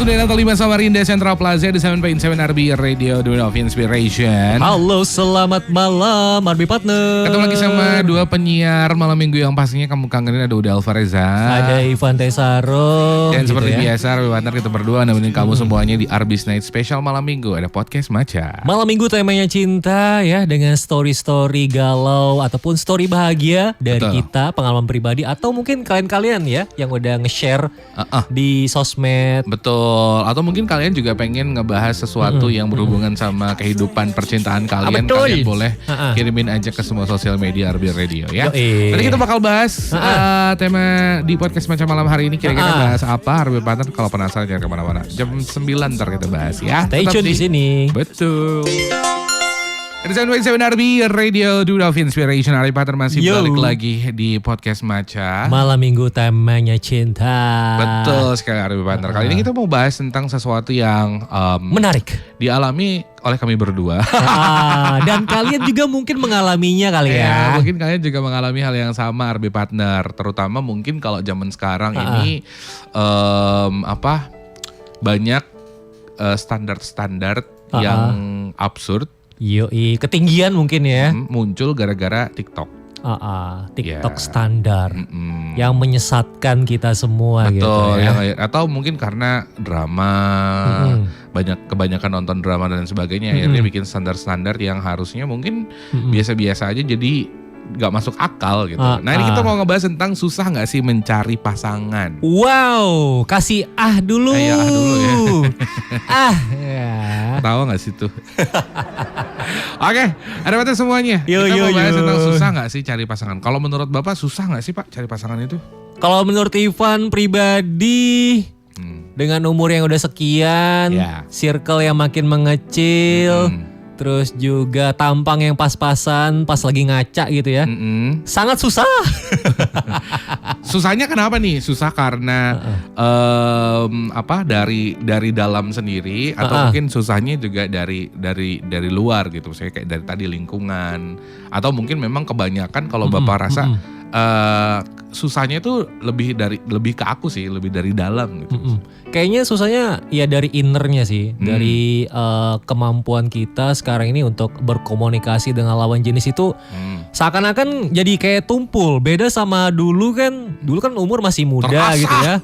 101.5 Samarinda Central Plaza di 7.7 RB Radio Domain of Inspiration. Halo, selamat malam RB Partner. Ketemu lagi sama dua penyiar malam minggu yang pastinya kamu kangenin. Ada Uda Alvareza, ada Ivan Tesaro. Dan gitu seperti ya. biasa RB Partner kita berdua nemenin kamu semuanya di RB's Night Special malam minggu. Ada podcast Maca. Malam minggu temanya cinta ya, dengan story-story galau ataupun story bahagia dari Betul. kita, pengalaman pribadi atau mungkin kalian-kalian ya yang udah nge-share di sosmed. Betul. Atau mungkin kalian juga pengen ngebahas sesuatu yang berhubungan sama kehidupan percintaan kalian. Betul. Kalian boleh kirimin aja ke semua sosial media RB Radio ya. Yoi. Nanti kita bakal bahas tema di podcast macam malam hari ini. Kira-kira bahas apa RB Partner? Kalau penasaran jangan kemana-mana. Jam 9 ntar kita bahas ya. Stay Tetap tune di sini. Betul. Ada 7.7 RB Radio Domain of Inspiration. RB Partner masih Yo. balik lagi di podcast Maca. Malam minggu temanya cinta. Betul sekali RB Partner. Kali ini kita mau bahas tentang sesuatu yang Menarik. dialami oleh kami berdua. Dan kalian juga mungkin mengalaminya kali ya. Mungkin kalian juga mengalami hal yang sama RB Partner. Terutama mungkin kalau zaman sekarang ini banyak standar-standar yang absurd. Yoi, ketinggian mungkin ya. Muncul gara-gara TikTok. TikTok Ya. standar yang menyesatkan kita semua. Betul, gitu ya. atau mungkin karena drama, kebanyakan nonton drama dan sebagainya, akhirnya bikin standar-standar yang harusnya mungkin biasa-biasa aja jadi gak masuk akal gitu. Nah ini kita mau ngebahas tentang susah gak sih mencari pasangan. Wow, kasih dulu. Ah dulu ya. Ya. Tahu gak sih tuh? Oke, ada batas semuanya. Yo, Kita yo, mau bahas yo. tentang susah gak sih cari pasangan. Kalau menurut Bapak susah gak sih Pak cari pasangan itu? Kalau menurut Ivan pribadi, dengan umur yang udah sekian, Ya. circle yang makin mengecil, terus juga tampang yang pas-pasan pas lagi ngaca gitu ya. Sangat susah. Susahnya kenapa nih? Susah karena dari dalam sendiri atau mungkin susahnya juga dari luar gitu. Saya kayak dari tadi lingkungan atau mungkin memang kebanyakan kalau Bapak rasa susahnya itu lebih ke aku sih, lebih dari dalam gitu. Kayaknya susahnya ya dari innernya sih, dari kemampuan kita sekarang ini untuk berkomunikasi dengan lawan jenis itu seakan-akan jadi kayak tumpul. Beda sama dulu kan umur masih muda Terasa. gitu ya,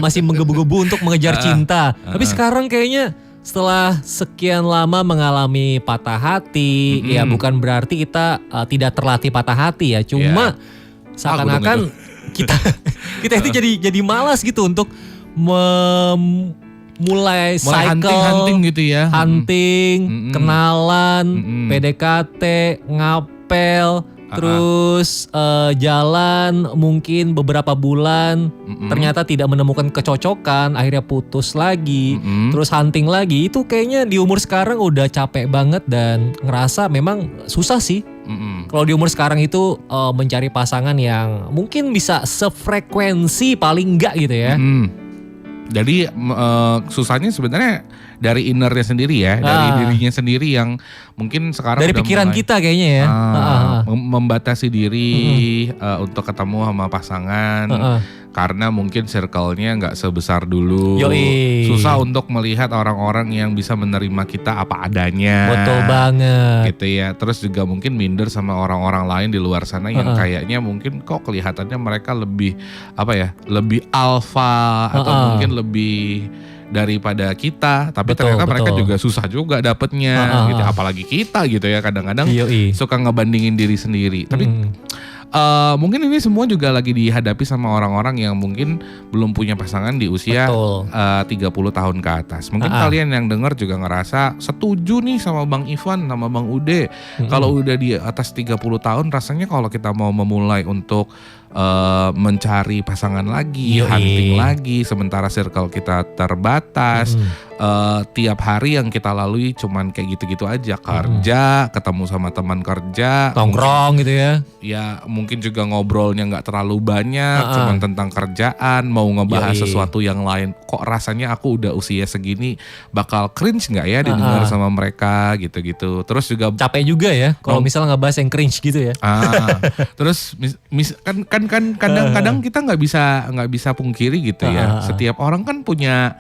masih menggebu-gebu untuk mengejar cinta. Tapi sekarang kayaknya setelah sekian lama mengalami patah hati, ya bukan berarti kita tidak terlatih patah hati ya, cuma seakan-akan kita itu jadi malas gitu untuk mulai cycle hunting gitu ya. hunting, kenalan, PDKT, ngapel, terus jalan mungkin beberapa bulan, ternyata tidak menemukan kecocokan, akhirnya putus lagi, terus hunting lagi. Itu kayaknya di umur sekarang udah capek banget dan ngerasa memang susah sih. Kalau di umur sekarang itu mencari pasangan yang mungkin bisa sefrekuensi paling enggak gitu ya. Jadi susahnya sebenarnya dari innernya sendiri ya, dari dirinya sendiri yang mungkin sekarang Dari udah pikiran mulai, kita kayaknya ya. membatasi diri untuk ketemu sama pasangan karena mungkin circle-nya nggak sebesar dulu. Yoi. Susah untuk melihat orang-orang yang bisa menerima kita apa adanya. Betul banget. Gitu ya. Terus juga mungkin minder sama orang-orang lain di luar sana yang kayaknya mungkin kok kelihatannya mereka lebih lebih alfa atau mungkin lebih daripada kita, tapi ternyata mereka juga susah juga dapetnya gitu. Apalagi kita gitu ya, kadang-kadang suka ngebandingin diri sendiri. Tapi mungkin ini semua juga lagi dihadapi sama orang-orang yang mungkin belum punya pasangan di usia 30 tahun ke atas. Mungkin kalian yang dengar juga ngerasa setuju nih sama Bang Ivan, sama Bang Ude. Kalau udah di atas 30 tahun rasanya kalau kita mau memulai untuk mencari pasangan lagi, hunting lagi, sementara circle kita terbatas. Tiap hari yang kita lalui cuman kayak gitu-gitu aja, kerja, ketemu sama teman kerja, Tongkrong gitu ya. Ya mungkin juga ngobrolnya nggak terlalu banyak, cuman tentang kerjaan, mau ngebahas sesuatu yang lain. Kok rasanya aku udah usia segini bakal cringe nggak ya didengar sama mereka gitu-gitu. Terus juga capek juga ya kalau misalnya ngebahas yang cringe gitu ya. Terus kan kadang-kadang kita nggak bisa pungkiri gitu ya. Setiap orang kan punya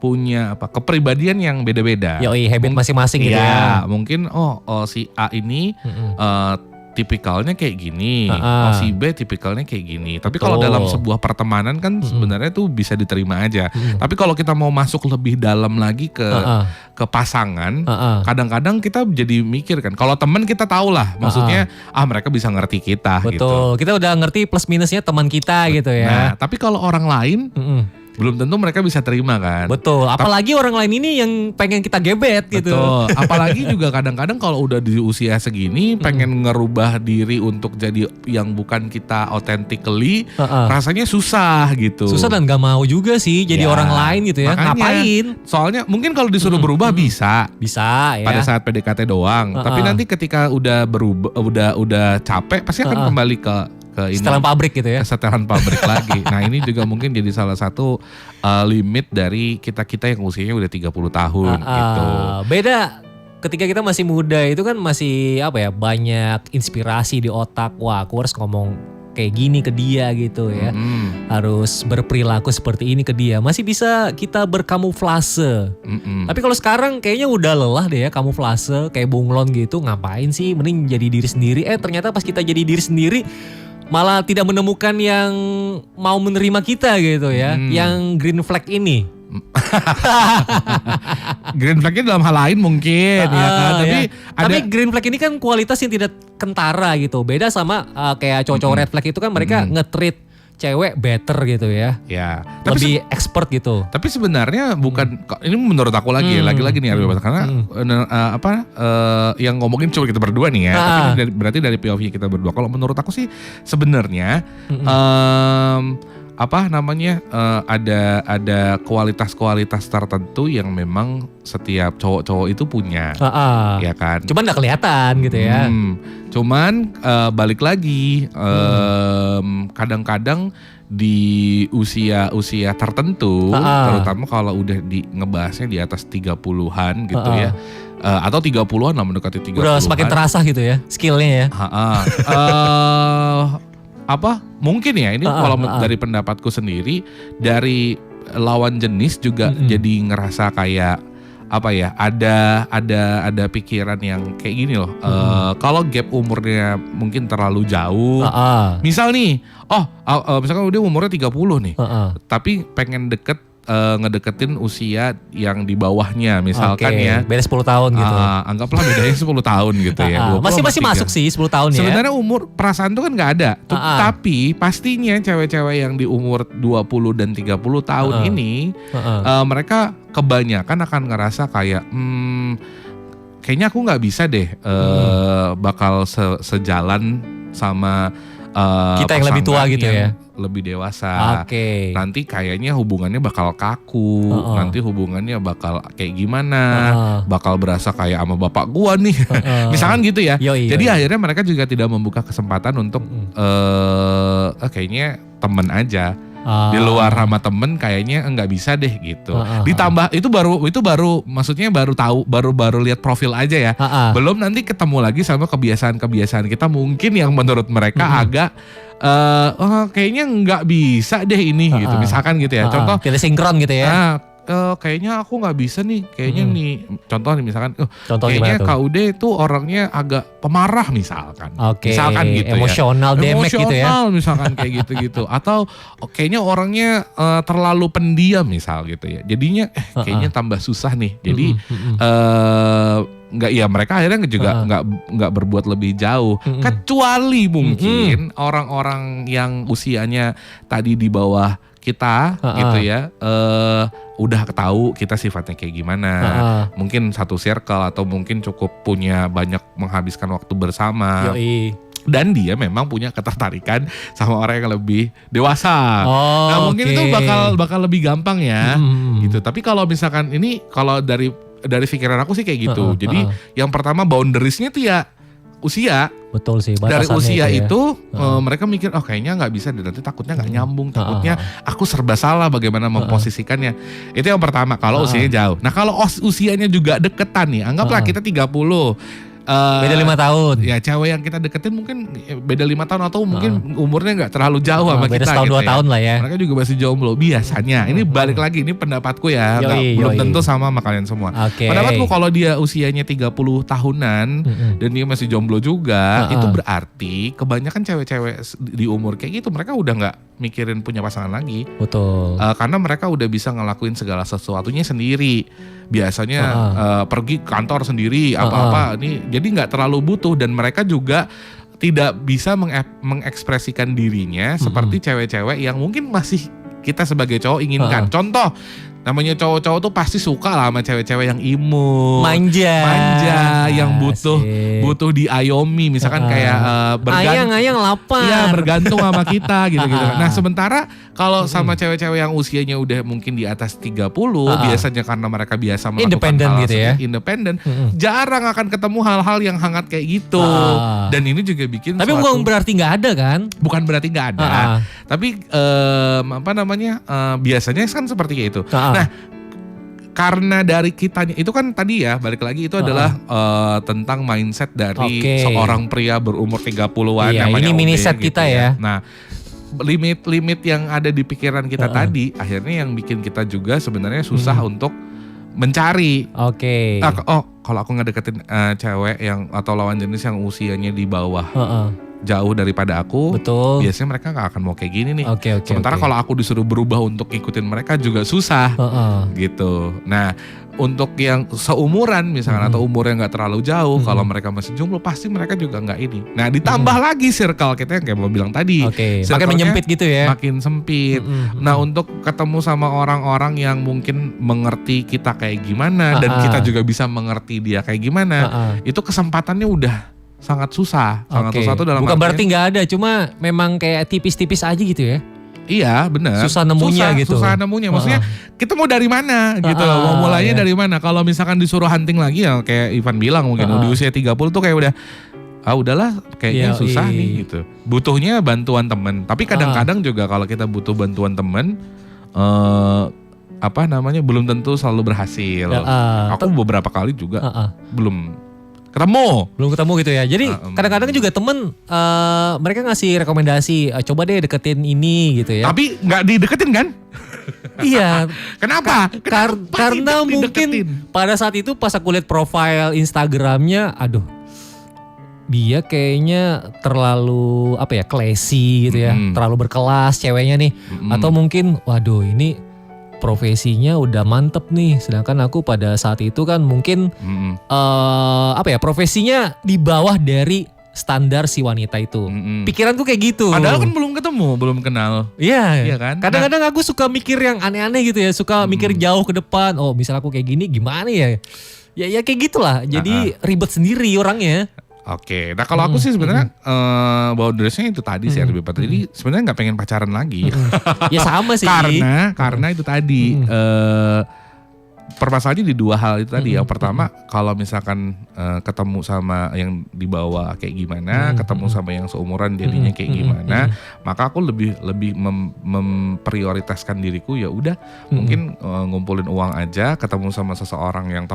punya kepribadian yang beda-beda. Yoi, habit masing-masing gitu ya. Mungkin si A ini tipikalnya kayak gini, si B tipikalnya kayak gini. Tapi kalau dalam sebuah pertemanan kan sebenarnya tuh bisa diterima aja. Tapi kalau kita mau masuk lebih dalam lagi ke pasangan, kadang-kadang kita jadi mikir kan. Kalau teman kita tahu lah, maksudnya mereka bisa ngerti kita. Betul, gitu. Kita udah ngerti plus minusnya teman kita gitu ya. Nah, tapi kalau orang lain belum tentu mereka bisa terima kan. Betul, apalagi orang lain ini yang pengen kita gebet gitu. Betul, apalagi juga kadang-kadang kalau udah di usia segini pengen ngerubah diri untuk jadi yang bukan kita authentically, rasanya susah gitu. Susah dan gak mau juga sih jadi orang lain gitu ya. Makanya, ngapain? Soalnya mungkin kalau disuruh berubah bisa. Bisa ya. Pada saat PDKT doang. Tapi nanti ketika udah berubah, udah capek pasti akan kembali ke ini, setelan pabrik gitu ya. Setelan pabrik lagi. Nah ini juga mungkin jadi salah satu limit dari kita yang usianya udah 30 tahun gitu. Beda ketika kita masih muda itu kan masih banyak inspirasi di otak. Wah, aku harus ngomong kayak gini ke dia gitu ya. Harus berperilaku seperti ini ke dia. Masih bisa kita berkamuflase. Tapi kalau sekarang kayaknya udah lelah deh ya kamuflase kayak bunglon gitu. Ngapain sih? Mending jadi diri sendiri. Ternyata pas kita jadi diri sendiri malah tidak menemukan yang mau menerima kita gitu ya. Yang green flag ini. Green flagnya dalam hal lain mungkin ya kan. Tapi green flag ini kan kualitas yang tidak kentara gitu. Beda sama kayak cowok-cowok red flag itu kan mereka nge-treat cewek better gitu ya. Ya. Lebih expert gitu. Tapi sebenarnya bukan, ini menurut aku lagi nih karena yang ngomongin cuma kita berdua nih ya. Tapi berarti dari POV kita berdua. Kalau menurut aku sih sebenarnya ada kualitas-kualitas tertentu yang memang setiap cowok-cowok itu punya, ya kan. Cuman nggak kelihatan gitu ya. Cuman balik lagi, kadang-kadang di usia tertentu, terutama kalau udah ngebahasnya di atas 30-an gitu ya. Atau 30-an lah, mendekati 30-an. Udah semakin terasa gitu ya skillnya ya. Mungkin ya ini kalau dari pendapatku sendiri, dari lawan jenis juga jadi ngerasa kayak ada pikiran yang kayak gini loh. Kalau gap umurnya mungkin terlalu jauh, misal nih misalkan udah umurnya 30 nih, tapi pengen ngedeketin usia yang di bawahnya misalkan ya. Beda 10 tahun gitu. Anggaplah bedanya 10 tahun gitu ya. Masih masuk sih 10 tahun ya. Sebenarnya umur perasaan tuh kan gak ada. Tapi pastinya cewek-cewek yang di umur 20 dan 30 tahun ini mereka kebanyakan akan ngerasa kayak kayaknya aku gak bisa deh bakal sejalan sama kita yang lebih tua gitu ya. Lebih dewasa. Nanti kayaknya hubungannya bakal kaku, nanti hubungannya bakal kayak gimana, bakal berasa kayak sama bapak gua nih. Misalkan gitu ya. Jadi akhirnya mereka juga tidak membuka kesempatan untuk kayaknya temen aja. Di luar sama temen kayaknya nggak bisa deh gitu. Ditambah itu baru maksudnya baru lihat profil aja ya. Belum nanti ketemu lagi sama kebiasaan kita mungkin yang menurut mereka agak kayaknya nggak bisa deh ini gitu. Misalkan gitu ya. Contoh tidak sinkron gitu ya. Kayaknya aku nggak bisa nih, kayaknya nih contoh nih misalkan, kayaknya Kak Ude itu orangnya agak pemarah misalkan, misalkan gitu emosional ya, demek gitu ya, misalkan kayak gitu, atau kayaknya orangnya terlalu pendiam misal gitu ya, jadinya kayaknya tambah susah nih, jadi mereka akhirnya juga nggak berbuat lebih jauh, kecuali mungkin orang-orang yang usianya tadi di bawah kita gitu ya, udah tahu kita sifatnya kayak gimana, mungkin satu circle atau mungkin cukup punya banyak menghabiskan waktu bersama. Dan dia memang punya ketertarikan sama orang yang lebih dewasa. Nah mungkin itu bakal lebih gampang ya gitu. Tapi kalau misalkan ini kalau dari pikiran aku sih kayak gitu. Jadi yang pertama boundariesnya tuh ya usia. Betul sih. Dari usia itu mereka mikir kayaknya nggak bisa nanti takutnya nggak nyambung, takutnya aku serba salah bagaimana memposisikannya. Itu yang pertama kalau usianya jauh. Nah kalau usianya juga deketan nih, anggaplah kita 30. Beda 5 tahun. Ya cewek yang kita deketin mungkin beda 5 tahun atau mungkin umurnya gak terlalu jauh sama beda kita setahun gitu 2 tahun lah ya. Mereka juga masih jomblo biasanya. Ini balik lagi, ini pendapatku ya, belum tentu sama kalian semua. Pendapatku kalau dia usianya 30 tahunan dan dia masih jomblo juga, itu berarti kebanyakan cewek-cewek di umur kayak gitu mereka udah gak mikirin punya pasangan lagi. Betul. Karena mereka udah bisa ngelakuin segala sesuatunya sendiri. Biasanya pergi kantor sendiri apa-apa ini, jadi nggak terlalu butuh dan mereka juga tidak bisa mengekspresikan dirinya seperti cewek-cewek yang mungkin masih kita sebagai cowok inginkan. Contoh, namanya cowok-cowok tuh pasti suka lah sama cewek-cewek yang imut, manja, yang butuh diayomi, misalkan kayak ayang lapar. Iya, bergantung sama kita gitu-gitu. Nah, sementara kalau sama cewek-cewek yang usianya udah mungkin di atas 30, biasanya karena mereka biasa melakukan independen hal gitu ya. Independen, jarang akan ketemu hal-hal yang hangat kayak gitu. Dan ini juga bikin tapi bukan berarti nggak ada kan? Bukan berarti nggak ada. Tapi biasanya kan seperti itu. Nah, karena dari kitanya itu kan tadi ya balik lagi itu adalah tentang mindset dari seorang pria berumur 30-an. Iya, ini mini set gitu kita ya. Nah, limit-limit yang ada di pikiran kita tadi akhirnya yang bikin kita juga sebenarnya susah untuk mencari. Kalau aku ngedeketin cewek yang atau lawan jenis yang usianya di bawah jauh daripada aku, biasanya mereka gak akan mau kayak gini nih. Sementara kalau aku disuruh berubah untuk ikutin mereka juga susah gitu. Nah, untuk yang seumuran misalkan atau umurnya gak terlalu jauh, kalau mereka masih jomblo pasti mereka juga gak ini. Nah, ditambah lagi circle kita yang kayak mau bilang tadi, makin menyempit gitu ya. Makin sempit. Nah, untuk ketemu sama orang-orang yang mungkin mengerti kita kayak gimana dan kita juga bisa mengerti dia kayak gimana, itu kesempatannya udah sangat susah. Sangat susah tuh dalam bukan berarti nggak ada, cuma memang kayak tipis-tipis aja gitu ya. Iya, benar. Susah nemunya gitu. Susah nemunya. Maksudnya kita mau dari mana gitu loh. Mau mulainya dari mana? Kalau misalkan disuruh hunting lagi ya kayak Ivan bilang mungkin di usia 30 tuh kayak udah udahlah kayaknya susah nih gitu. Butuhnya bantuan temen. Tapi kadang-kadang juga kalau kita butuh bantuan temen belum tentu selalu berhasil. Aku beberapa kali juga belum ketemu gitu ya. Jadi kadang-kadang juga temen mereka ngasih rekomendasi, coba deh deketin ini gitu ya. Tapi nggak dideketin kan? Iya. Kenapa? Karena mungkin pada saat itu pas aku lihat profile Instagramnya, aduh, dia kayaknya terlalu classy gitu ya, terlalu berkelas ceweknya nih. Atau mungkin, waduh ini profesinya udah mantep nih, sedangkan aku pada saat itu kan mungkin profesinya di bawah dari standar si wanita itu. Pikiranku kayak gitu. Padahal kan belum ketemu, belum kenal. Iya kan. Kadang-kadang aku suka mikir yang aneh-aneh gitu ya, suka mikir jauh ke depan. Oh, misal aku kayak gini gimana ya? Ya kayak gitulah. Jadi ribet sendiri orangnya. Oke, nah kalau aku sih sebenarnya boundariesnya itu tadi sih lebih penting. Jadi sebenarnya nggak pengen pacaran lagi. Ya sama sih. Karena itu tadi permasalahannya di dua hal itu tadi. Yang pertama kalau misalkan ketemu sama yang di bawah kayak gimana, ketemu sama yang seumuran jadinya kayak gimana, maka aku lebih memprioritaskan diriku ya udah mungkin ngumpulin uang aja, ketemu sama seseorang yang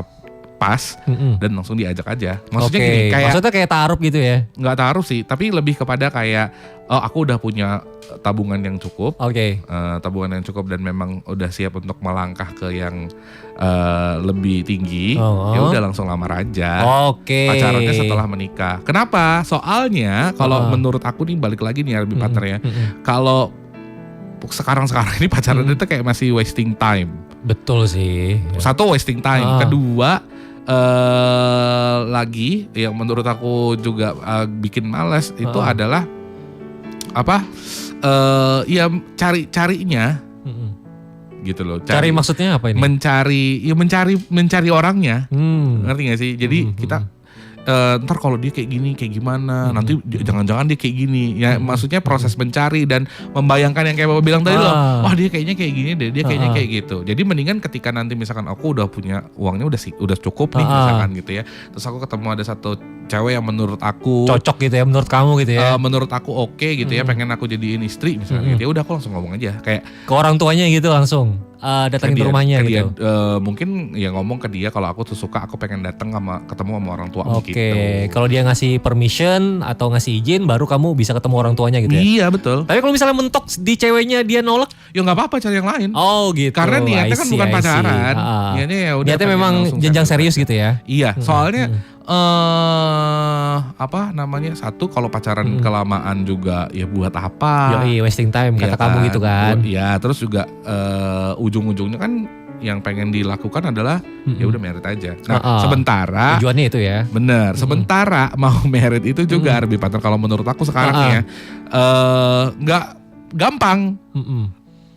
pas dan langsung diajak aja. Maksudnya gini, maksudnya kayak taruh gitu ya? Nggak taruh sih, tapi lebih kepada kayak aku udah punya tabungan yang cukup, tabungan yang cukup dan memang udah siap untuk melangkah ke yang lebih tinggi. Ya udah langsung lamar aja. Pacarannya setelah menikah. Kenapa? Soalnya kalau menurut aku nih balik lagi nih lebih partner ya. Kalau sekarang ini pacaran itu kayak masih wasting time. Betul sih. Satu wasting time, kedua lagi yang menurut aku juga bikin malas itu adalah carinya gitu loh. Cari maksudnya apa ini? Mencari orangnya. Ngerti gak sih? Jadi kita ntar kalau dia kayak gini kayak gimana, nanti jangan-jangan dia kayak gini ya, maksudnya proses mencari dan membayangkan yang kayak Bapak bilang tadi loh, wah dia kayaknya kayak gini deh, dia kayaknya kayak gitu. Jadi mendingan ketika nanti misalkan aku udah punya uangnya udah cukup nih misalkan gitu ya, terus aku ketemu ada satu cewek yang menurut aku cocok gitu ya menurut kamu gitu ya. Menurut aku oke gitu ya, pengen aku jadiin istri misalnya gitu. Ya udah aku langsung ngomong aja kayak ke orang tuanya gitu langsung datangin ke rumahnya gitu. Mungkin ya ngomong ke dia kalau aku tuh suka, aku pengen datang ketemu sama orang tua gitu. Oke, kalau dia ngasih permission atau ngasih izin baru kamu bisa ketemu orang tuanya gitu ya. Iya betul. Tapi kalau misalnya mentok di ceweknya dia nolak, ya nggak apa-apa, cari yang lain. Oh gitu. Karena niatnya kan bukan pacaran. Niatnya ya udah. Niatnya memang jenjang serius gitu ya. Iya, soalnya satu kalau pacaran kelamaan juga ya buat apa? Yoi, wasting time kata kamu gitu kan. Iya, terus juga ujung-ujungnya kan yang pengen dilakukan adalah ya udah merit aja. Nah, sementara tujuannya itu ya. Bener, sementara mau merit itu juga RB partner kalau menurut aku sekarang ya nggak gampang.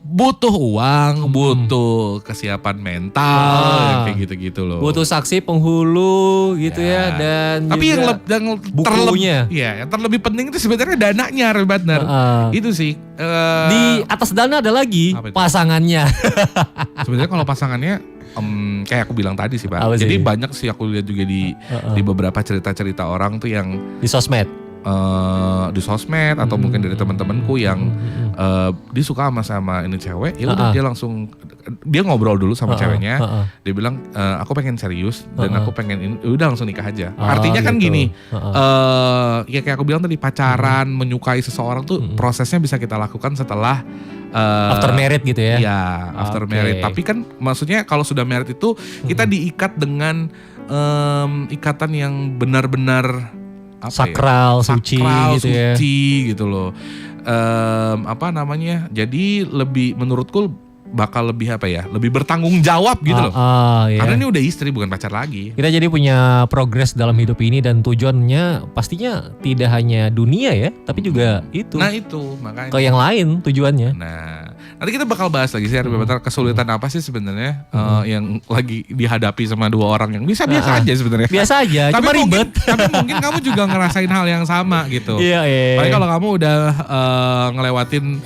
Butuh uang, butuh kesiapan mental, yang kayak gitu-gitu loh. Butuh saksi penghulu gitu ya, dan tapi juga yang bukunya. Yang terlebih penting itu sebenarnya dananya, partner. Itu sih. Di atas dana ada lagi pasangannya. Sebenarnya kalau pasangannya kayak aku bilang tadi sih Pak. Jadi banyak sih aku lihat juga di beberapa cerita-cerita orang tuh yang di sosmed. Di sosmed atau mungkin dari teman-temanku yang dia suka sama ini cewek, ya udah dia langsung ngobrol dulu sama ceweknya, dia bilang aku pengen serius dan aku pengen ini, udah langsung nikah aja. Artinya kan gitu. Gini, ya kayak aku bilang tadi, pacaran, menyukai seseorang tuh prosesnya bisa kita lakukan setelah after married gitu ya? Iya, after married. Tapi kan maksudnya kalau sudah married itu kita diikat dengan ikatan yang benar-benar sakral, suci gitu ya. Gitu loh. Jadi lebih menurutku bakal lebih lebih bertanggung jawab gitu loh. Iya. Karena ini udah istri bukan pacar lagi. Kita jadi punya progres dalam hidup ini dan tujuannya pastinya tidak hanya dunia ya, tapi juga itu. Nah itu makanya. Ke yang lain tujuannya. Nah nanti kita bakal bahas lagi sih kesulitan apa sih sebenarnya yang lagi dihadapi sama dua orang yang biasa aja sebenarnya. Biasa aja, cuma ribet. Tapi mungkin kamu juga ngerasain hal yang sama gitu. Iya. Paling kalau kamu udah ngelewatin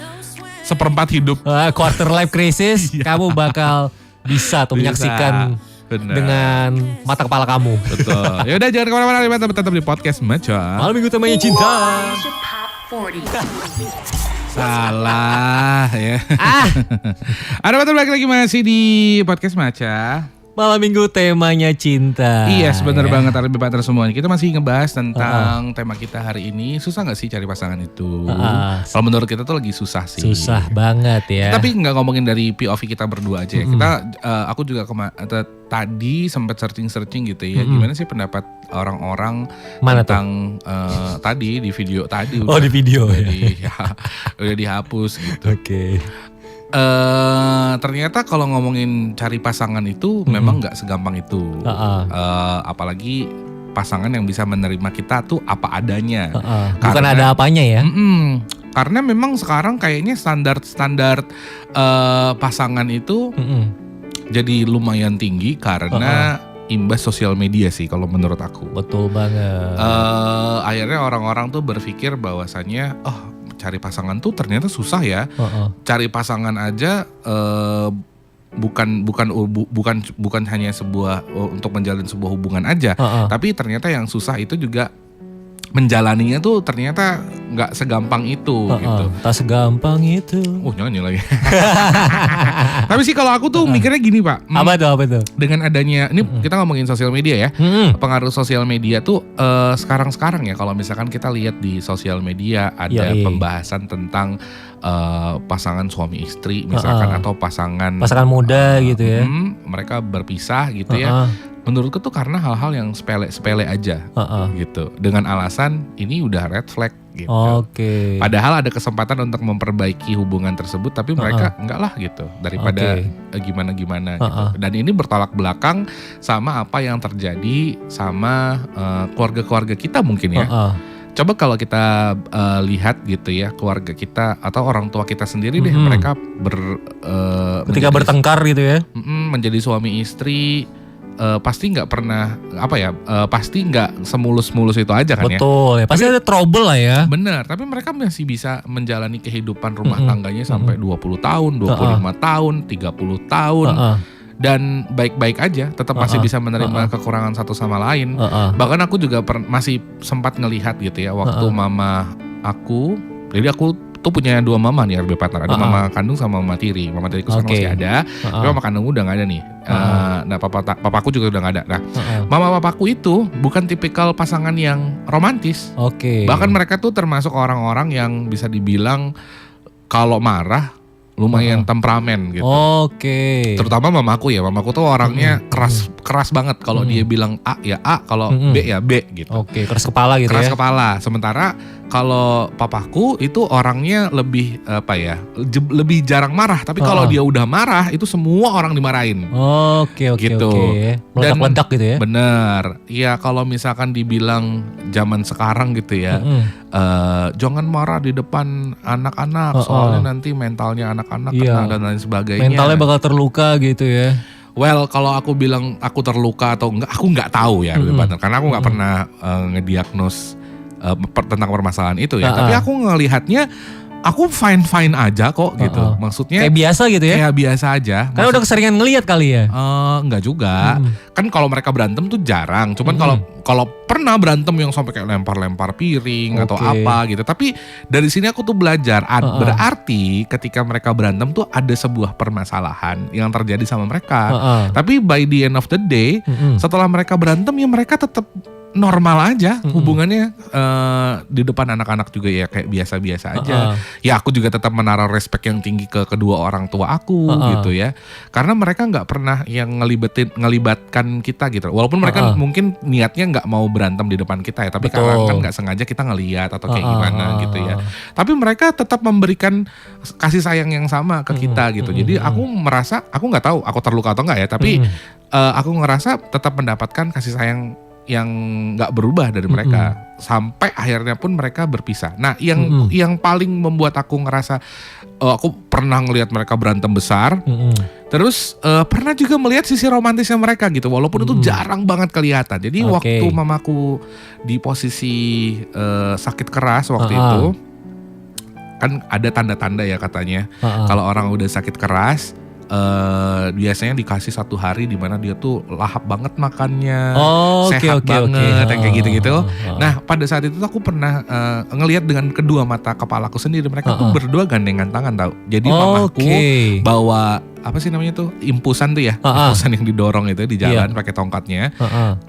seperempat hidup quarter life crisis, kamu bakal bisa tuh menyaksikan dengan mata kepala kamu. Betul. Ya udah jangan kemana-mana, tetap di podcast Maca. Malam minggu temanya cinta. Salah ya. Ada betul balik lagi masih di podcast Maca. Malam minggu temanya cinta. Iya benar banget RB partner semuanya. Kita masih ngebahas tentang tema kita hari ini. Susah gak sih cari pasangan itu? Kalau menurut kita tuh lagi susah sih. Susah banget ya. Tapi gak ngomongin dari POV kita berdua aja ya. Aku juga tadi sempat searching gitu ya. Gimana sih pendapat orang-orang tentang tadi di video tadi. Di video udah dihapus gitu. Oke. Ternyata kalau ngomongin cari pasangan itu memang nggak segampang itu. Apalagi pasangan yang bisa menerima kita tuh apa adanya. Bukan ada apanya ya. Karena memang sekarang kayaknya standar pasangan itu jadi lumayan tinggi karena imbas sosial media sih kalau menurut aku. Betul banget. Akhirnya orang-orang tuh berpikir bahwasannya cari pasangan tuh ternyata susah ya. Cari pasangan aja bukan hanya sebuah untuk menjalin sebuah hubungan aja, tapi ternyata yang susah itu juga menjalaninya tuh ternyata nggak segampang itu gitu. Tak segampang itu. Nyanyi lagi. Tapi sih kalau aku tuh mikirnya gini Pak. Apa tuh? Dengan adanya ini kita ngomongin sosial media ya. Pengaruh sosial media tuh sekarang ya kalau misalkan kita lihat di sosial media ada pembahasan tentang pasangan suami istri misalkan atau pasangan muda gitu ya. Mereka berpisah gitu ya. Menurutku tuh karena hal-hal yang sepele aja gitu. Dengan alasan ini udah red flag gitu. Padahal ada kesempatan untuk memperbaiki hubungan tersebut tapi mereka enggak lah gitu. Daripada gimana-gimana gitu. Dan ini bertolak belakang sama apa yang terjadi sama keluarga-keluarga kita mungkin ya. Coba kalau kita lihat gitu ya keluarga kita atau orang tua kita sendiri deh mereka ketika bertengkar gitu ya. Menjadi suami istri pasti nggak pernah pasti nggak semulus-mulus itu aja kan. Betul ya. Pasti ada trouble lah ya. Bener, tapi mereka masih bisa menjalani kehidupan rumah tangganya sampai 20 tahun, 25 tahun, 30 tahun. dan baik-baik aja, tetap masih bisa menerima kekurangan satu sama lain. Bahkan aku juga masih sempat ngelihat gitu ya waktu mama aku, jadi aku tuh punya 2 mama nih RB partner, ada mama kandung sama mama tiri. Mama tiriku sekarang masih ada, tapi mama kandungku udah gak ada nih. Nah papaku juga udah gak ada. Nah mama papaku itu bukan tipikal pasangan yang romantis. Bahkan mereka tuh termasuk orang-orang yang bisa dibilang kalau marah lumayan temperamen gitu. Terutama mamaku ya, mamaku tuh orangnya keras banget. Kalau dia bilang A ya A, kalau B ya B gitu. Keras kepala gitu keras ya. Keras kepala. Sementara kalau papaku itu orangnya lebih lebih jarang marah. Tapi kalau dia udah marah itu semua orang dimarahin. Gitu. Meledak-meledak gitu ya. Bener. Ya kalau misalkan dibilang zaman sekarang gitu ya, jangan marah di depan anak-anak, soalnya nanti mentalnya anak kena dan lain sebagainya. Mentalnya bakal terluka gitu ya. Well, kalau aku bilang aku terluka atau enggak, aku nggak tahu ya, karena aku nggak pernah ngediagnos tentang permasalahan itu ya. Tapi aku ngelihatnya, aku fine aja kok gitu. Maksudnya kayak biasa gitu ya? Kayak biasa aja. Karena udah keseringan ngelihat kali ya? Enggak juga. Kan kalau mereka berantem tuh jarang. Cuman kalau pernah berantem yang sampai kayak lempar-lempar piring atau apa gitu. Tapi dari sini aku tuh belajar. Berarti ketika mereka berantem tuh ada sebuah permasalahan yang terjadi sama mereka. Tapi by the end of the day, setelah mereka berantem ya mereka tetap normal aja hubungannya di depan anak-anak juga ya kayak biasa-biasa aja. Ya aku juga tetap menaruh respect yang tinggi ke kedua orang tua aku gitu ya. Karena mereka nggak pernah yang ngelibatkan kita gitu. Walaupun mereka mungkin niatnya nggak mau berantem di depan kita ya, tapi karena kan nggak sengaja kita ngelihat atau kayak gimana gitu ya. Tapi mereka tetap memberikan kasih sayang yang sama ke kita gitu. Jadi aku merasa, aku nggak tahu aku terluka atau nggak ya, tapi aku ngerasa tetap mendapatkan kasih sayang yang nggak berubah dari mereka sampai akhirnya pun mereka berpisah. Nah, yang paling membuat aku ngerasa aku pernah ngelihat mereka berantem besar. Terus pernah juga melihat sisi romantisnya mereka gitu, walaupun itu jarang banget kelihatan. Jadi waktu mamaku di posisi sakit keras waktu itu, kan ada tanda-tanda ya katanya kalau orang udah sakit keras. Biasanya dikasih 1 hari di mana dia tuh lahap banget makannya, sehat banget, yang kayak gitu-gitu. Nah pada saat itu aku pernah ngelihat dengan kedua mata kepalaku sendiri, mereka tuh berdua gandengan tangan tau. Jadi mamaku bawa apa sih namanya tuh, impusan tuh ya, impusan yang didorong itu di jalan pakai tongkatnya.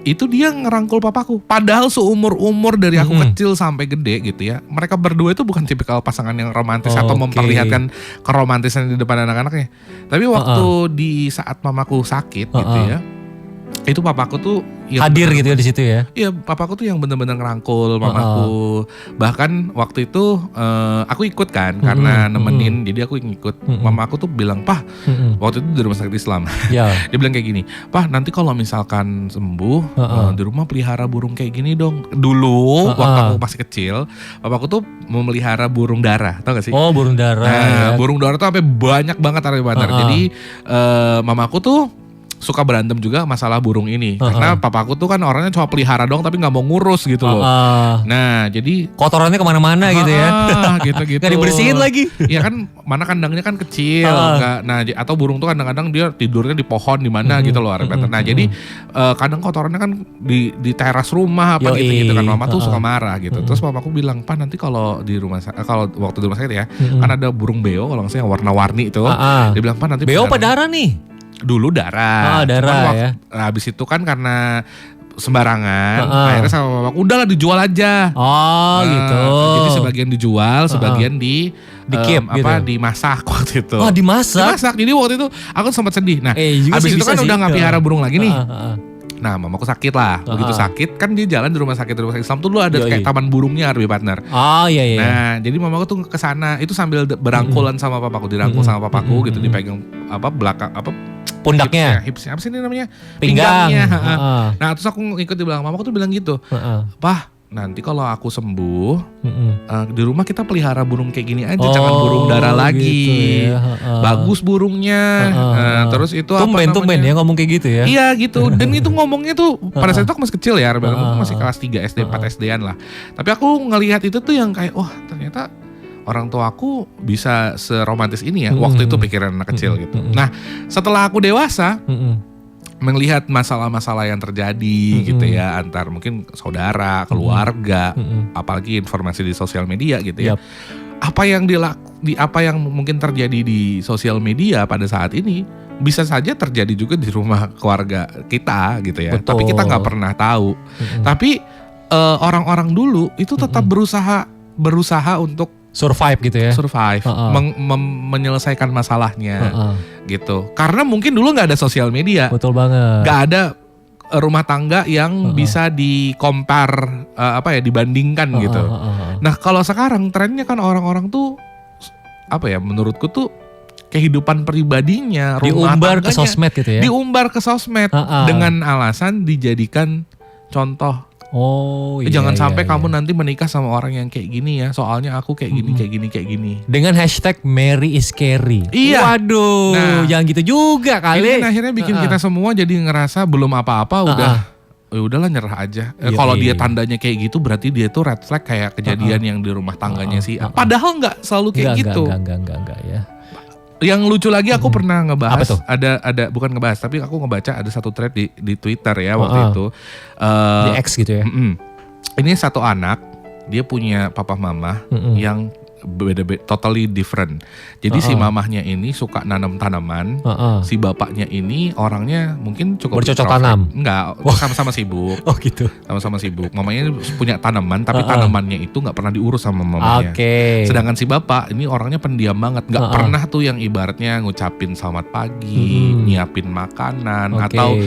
Itu dia ngerangkul papaku. Padahal seumur-umur dari aku kecil sampai gede gitu ya, mereka berdua itu bukan tipikal pasangan yang romantis atau memperlihatkan keromantisan di depan anak-anaknya. Tapi waktu di saat mamaku sakit gitu ya, itu papaku tuh hadir gitu ya di situ ya. Iya, papaku tuh yang benar-benar ngerangkul mamaku. Bahkan waktu itu aku ikut kan karena nemenin, jadi aku ikut. Mamaku tuh bilang, "Pah," waktu itu di rumah sakit Islam. Dia bilang kayak gini, "Pah, nanti kalau misalkan sembuh di rumah pelihara burung kayak gini dong." Dulu waktu aku masih kecil, papaku tuh memelihara burung dara, tau gak sih? Oh, burung dara. Nah, burung dara tuh sampai banyak banget Jadi mamaku tuh suka berantem juga masalah burung ini. Karena papaku tuh kan orangnya cuma pelihara doang tapi gak mau ngurus gitu loh. Nah jadi kotorannya kemana-mana gitu ya. Gitu-gitu. Gak dibersihin lagi. Ya kan mana kandangnya kan kecil. Nah atau burung tuh kadang-kadang dia tidurnya di pohon di mana gitu loh. Nah jadi kadang kotorannya kan di teras rumah apa gitu kan. Mama tuh suka marah gitu. Terus papaku bilang, "Pak, nanti kalau di rumah kalau waktu di rumah sakit ya, kan ada burung beo kalau nggak salah yang warna-warni itu." Dia bilang, "Pak, nanti beo apa darah nih?" Dulu darah. Darah ya. Habis itu kan karena sembarangan, akhirnya sama mamaku udahlah dijual aja. Gitu. Jadi sebagian dijual, sebagian keep gitu. Dimasak waktu itu. Dimasak. Jadi waktu itu aku sempat sedih. Nah, habis itu kan udah nggak pelihara burung lagi nih. Nah, mamaku sakit lah. Begitu sakit kan dia jalan di rumah sakit Islam tuh dulu ada kayak taman burungnya RB partner. Iya. Nah, jadi mamaku tuh ke sana itu sambil berangkulan sama papaku, dirangkul sama papaku gitu, dipegang belakang pundaknya. Hipsnya apa sih ini namanya? Pinggangnya. Nah, terus aku ikut di belakang mamaku tuh bilang gitu. "Pah, nanti kalau aku sembuh di rumah kita pelihara burung kayak gini aja, jangan burung dara lagi. Gitu ya. Bagus burungnya." Terus itu tumben ya ngomong kayak gitu ya. Iya gitu. Dan itu ngomongnya tuh pada saat itu aku masih kecil ya, masih kelas 3 SD, 4 SD-an lah. Tapi aku ngelihat itu tuh yang kayak wah ternyata orang tua aku bisa seromantis ini ya. Waktu itu pikiran anak kecil gitu. Nah, setelah aku dewasa, melihat masalah-masalah yang terjadi gitu ya, antar mungkin saudara, keluarga, apalagi informasi di sosial media gitu ya. Apa yang mungkin terjadi di sosial media pada saat ini bisa saja terjadi juga di rumah keluarga kita gitu ya. Betul. Tapi kita nggak pernah tahu. Tapi orang-orang dulu itu tetap berusaha untuk survive gitu ya. survive, menyelesaikan masalahnya gitu. Karena mungkin dulu nggak ada sosial media, Betul banget. nggak ada rumah tangga yang bisa di-compare, dibandingkan gitu. Nah kalau sekarang trennya kan orang-orang tuh menurutku tuh kehidupan pribadinya, rumah Diumbar ke tangganya, sosmed gitu ya. diumbar ke sosmed dengan alasan dijadikan contoh. Oh iya. Jangan sampai iya. kamu nanti menikah sama orang yang kayak gini ya, soalnya aku kayak gini, kayak gini. Dengan hashtag Mary is Carey. Iya. Waduh, Nah, jangan gitu juga Ini kali. kan akhirnya bikin kita semua jadi ngerasa belum apa-apa udahlah nyerah aja. Kalau dia tandanya kayak gitu berarti dia tuh red flag kayak kejadian yang di rumah tangganya sih. Padahal nggak selalu kayak gitu. Enggak ya. Yang lucu lagi aku pernah ngebahas, Apa tuh? ada bukan ngebahas tapi aku ngebaca ada satu thread di Twitter ya waktu itu. Di X gitu ya. Ini satu anak, dia punya papa mama yang beda-beda, totally different. Jadi si mamahnya ini suka nanam tanaman, si bapaknya ini orangnya mungkin cukup Bercocok introvert. tanam? Enggak, sama-sama sibuk. Oh gitu. Sama-sama sibuk. Mamanya punya tanaman, tapi tanamannya itu nggak pernah diurus sama mamanya. Oke. Sedangkan si bapak ini orangnya pendiam banget, nggak pernah tuh yang ibaratnya ngucapin selamat pagi, nyiapin makanan, atau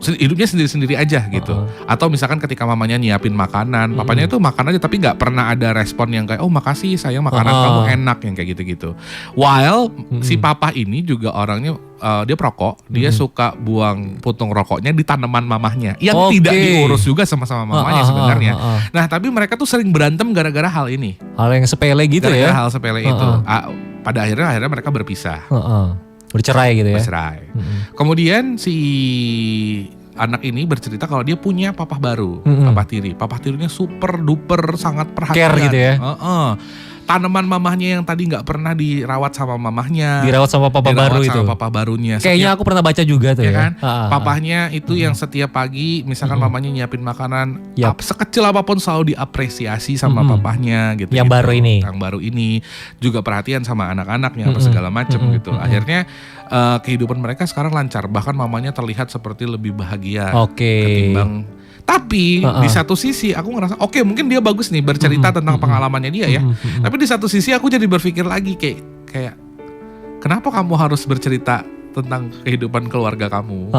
hidupnya sendiri-sendiri aja gitu. Atau misalkan ketika mamanya nyiapin makanan, papanya itu makan aja tapi nggak pernah ada respon yang kayak, oh makasih sayang makanan kamu enak, yang kayak gitu-gitu. While si papa ini juga orangnya dia perokok, dia suka buang puntung rokoknya di tanaman mamahnya yang tidak diurus juga sama mamanya sebenarnya. Nah tapi mereka tuh sering berantem gara-gara hal ini. Hal yang sepele gitu Gara-gara ya. hal sepele itu. Pada akhirnya mereka berpisah. Bercerai gitu ya. Bercerai. Kemudian si anak ini bercerita kalau dia punya papa baru, papa tiri. Papa tirinya super duper sangat perhatian. Care gitu ya. Tanaman mamahnya yang tadi nggak pernah dirawat sama mamahnya, Dirawat sama papa baru dirawat itu. sama papa barunya. Kayaknya aku pernah baca juga tuh Ya ya. kan? Papahnya itu yang setiap pagi misalkan mamanya nyiapin makanan, Yap. sekecil apapun selalu diapresiasi sama papahnya gitu. Yang baru ini. Yang baru ini juga perhatian sama anak-anaknya apa segala macam gitu. Akhirnya kehidupan mereka sekarang lancar, bahkan mamanya terlihat seperti lebih bahagia ketimbang. Tapi di satu sisi aku ngerasa oke, mungkin dia bagus nih bercerita tentang pengalamannya dia ya. Tapi di satu sisi aku jadi berpikir lagi kayak kenapa kamu harus bercerita tentang kehidupan keluarga kamu?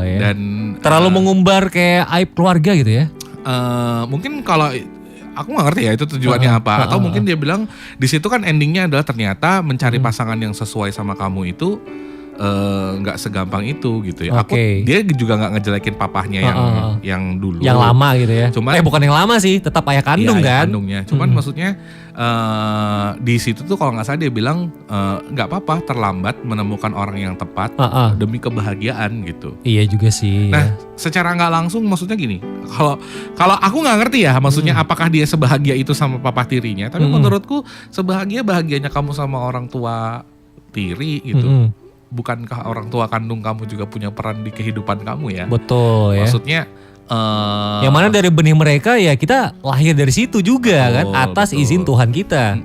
Ya. Dan terlalu mengumbar kayak aib keluarga gitu ya. Mungkin kalau aku nggak ngerti ya itu tujuannya apa. Atau mungkin dia bilang di situ kan endingnya adalah ternyata mencari pasangan yang sesuai sama kamu itu nggak segampang itu gitu ya. Dia juga nggak ngejelekin papahnya yang dulu. Yang lama gitu ya. Cuman bukan yang lama sih, tetap ayah kandung kan. Kandungnya. Cuman maksudnya di situ tuh kalau nggak salah dia bilang nggak apa-apa terlambat menemukan orang yang tepat demi kebahagiaan gitu. Iya juga sih. Nah, secara nggak langsung maksudnya gini. Kalau aku nggak ngerti ya, maksudnya apakah dia sebahagia itu sama papa tirinya? Tapi menurutku bahagianya kamu sama orang tua tiri gitu. Bukankah orang tua kandung kamu juga punya peran di kehidupan kamu ya? Betul ya. Maksudnya yang mana dari benih mereka ya kita lahir dari situ juga kan, atas izin Tuhan kita.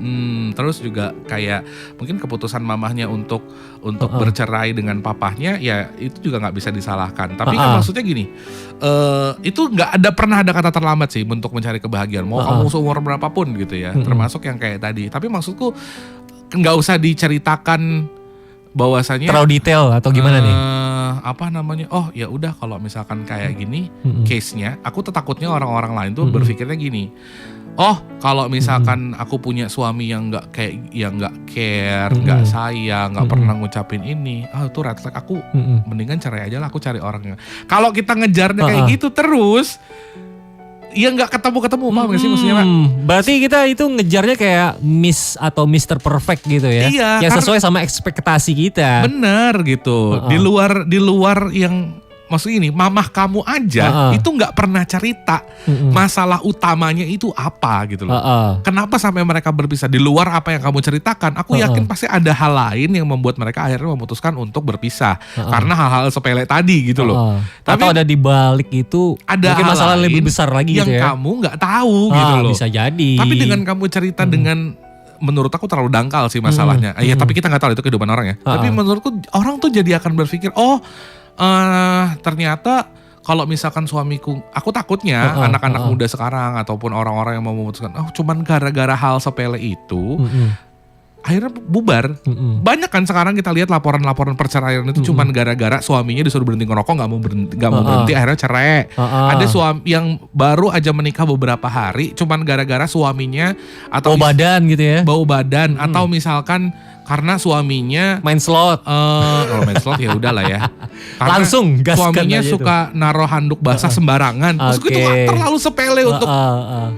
Terus juga kayak mungkin keputusan mamahnya untuk bercerai dengan papahnya ya itu juga nggak bisa disalahkan. Tapi kan maksudnya gini, itu pernah ada kata terlambat sih untuk mencari kebahagiaan. Mau kamu seumur berapapun gitu ya, termasuk yang kayak tadi. Tapi maksudku nggak usah diceritakan bahwasanya terlalu detail atau gimana nih? Apa namanya? Oh ya udah kalau misalkan kayak gini case-nya, aku takutnya orang-orang lain tuh berpikirnya gini. Oh kalau misalkan aku punya suami yang nggak care, nggak sayang, nggak pernah ngucapin ini, itu red flag. Aku mendingan cerai aja lah, aku cari orangnya. Kalau kita ngejarnya kayak gitu terus. Iya nggak ketemu paham gak sih maksudnya Pak? Berarti kita itu ngejarnya kayak Miss atau Mr. Perfect gitu ya? Iya. Yang sesuai sama ekspektasi kita. Bener gitu. Di luar yang maksud ini, mamah kamu aja itu nggak pernah cerita masalah utamanya itu apa gitu loh. Kenapa sampai mereka berpisah? Di luar apa yang kamu ceritakan, aku yakin pasti ada hal lain yang membuat mereka akhirnya memutuskan untuk berpisah karena hal-hal sepele tadi gitu loh. Tapi atau ada di balik itu ada mungkin masalah lebih besar lagi yang gitu ya. kamu nggak tahu gitu loh. Bisa jadi. Tapi dengan kamu cerita dengan, menurut aku terlalu dangkal sih masalahnya. Ya tapi kita nggak tahu itu kehidupan orang ya. Tapi menurutku orang tuh jadi akan berpikir, ternyata kalau misalkan suamiku, aku takutnya anak-anak muda sekarang ataupun orang-orang yang mau memutuskan, cuman gara-gara hal sepele itu, akhirnya bubar. Banyak kan sekarang kita lihat laporan-laporan perceraian itu cuman gara-gara suaminya disuruh berhenti ngerokok, nggak mau berhenti, akhirnya cerai. Ada suami yang baru aja menikah beberapa hari, cuman gara-gara suaminya atau bau badan gitu ya. Bau badan atau misalkan karena suaminya main slot. Kalau main slot ya udahlah ya. Karena langsung gaskan suaminya aja suka naruh handuk basah sembarangan. Maksudku itu terlalu sepele untuk.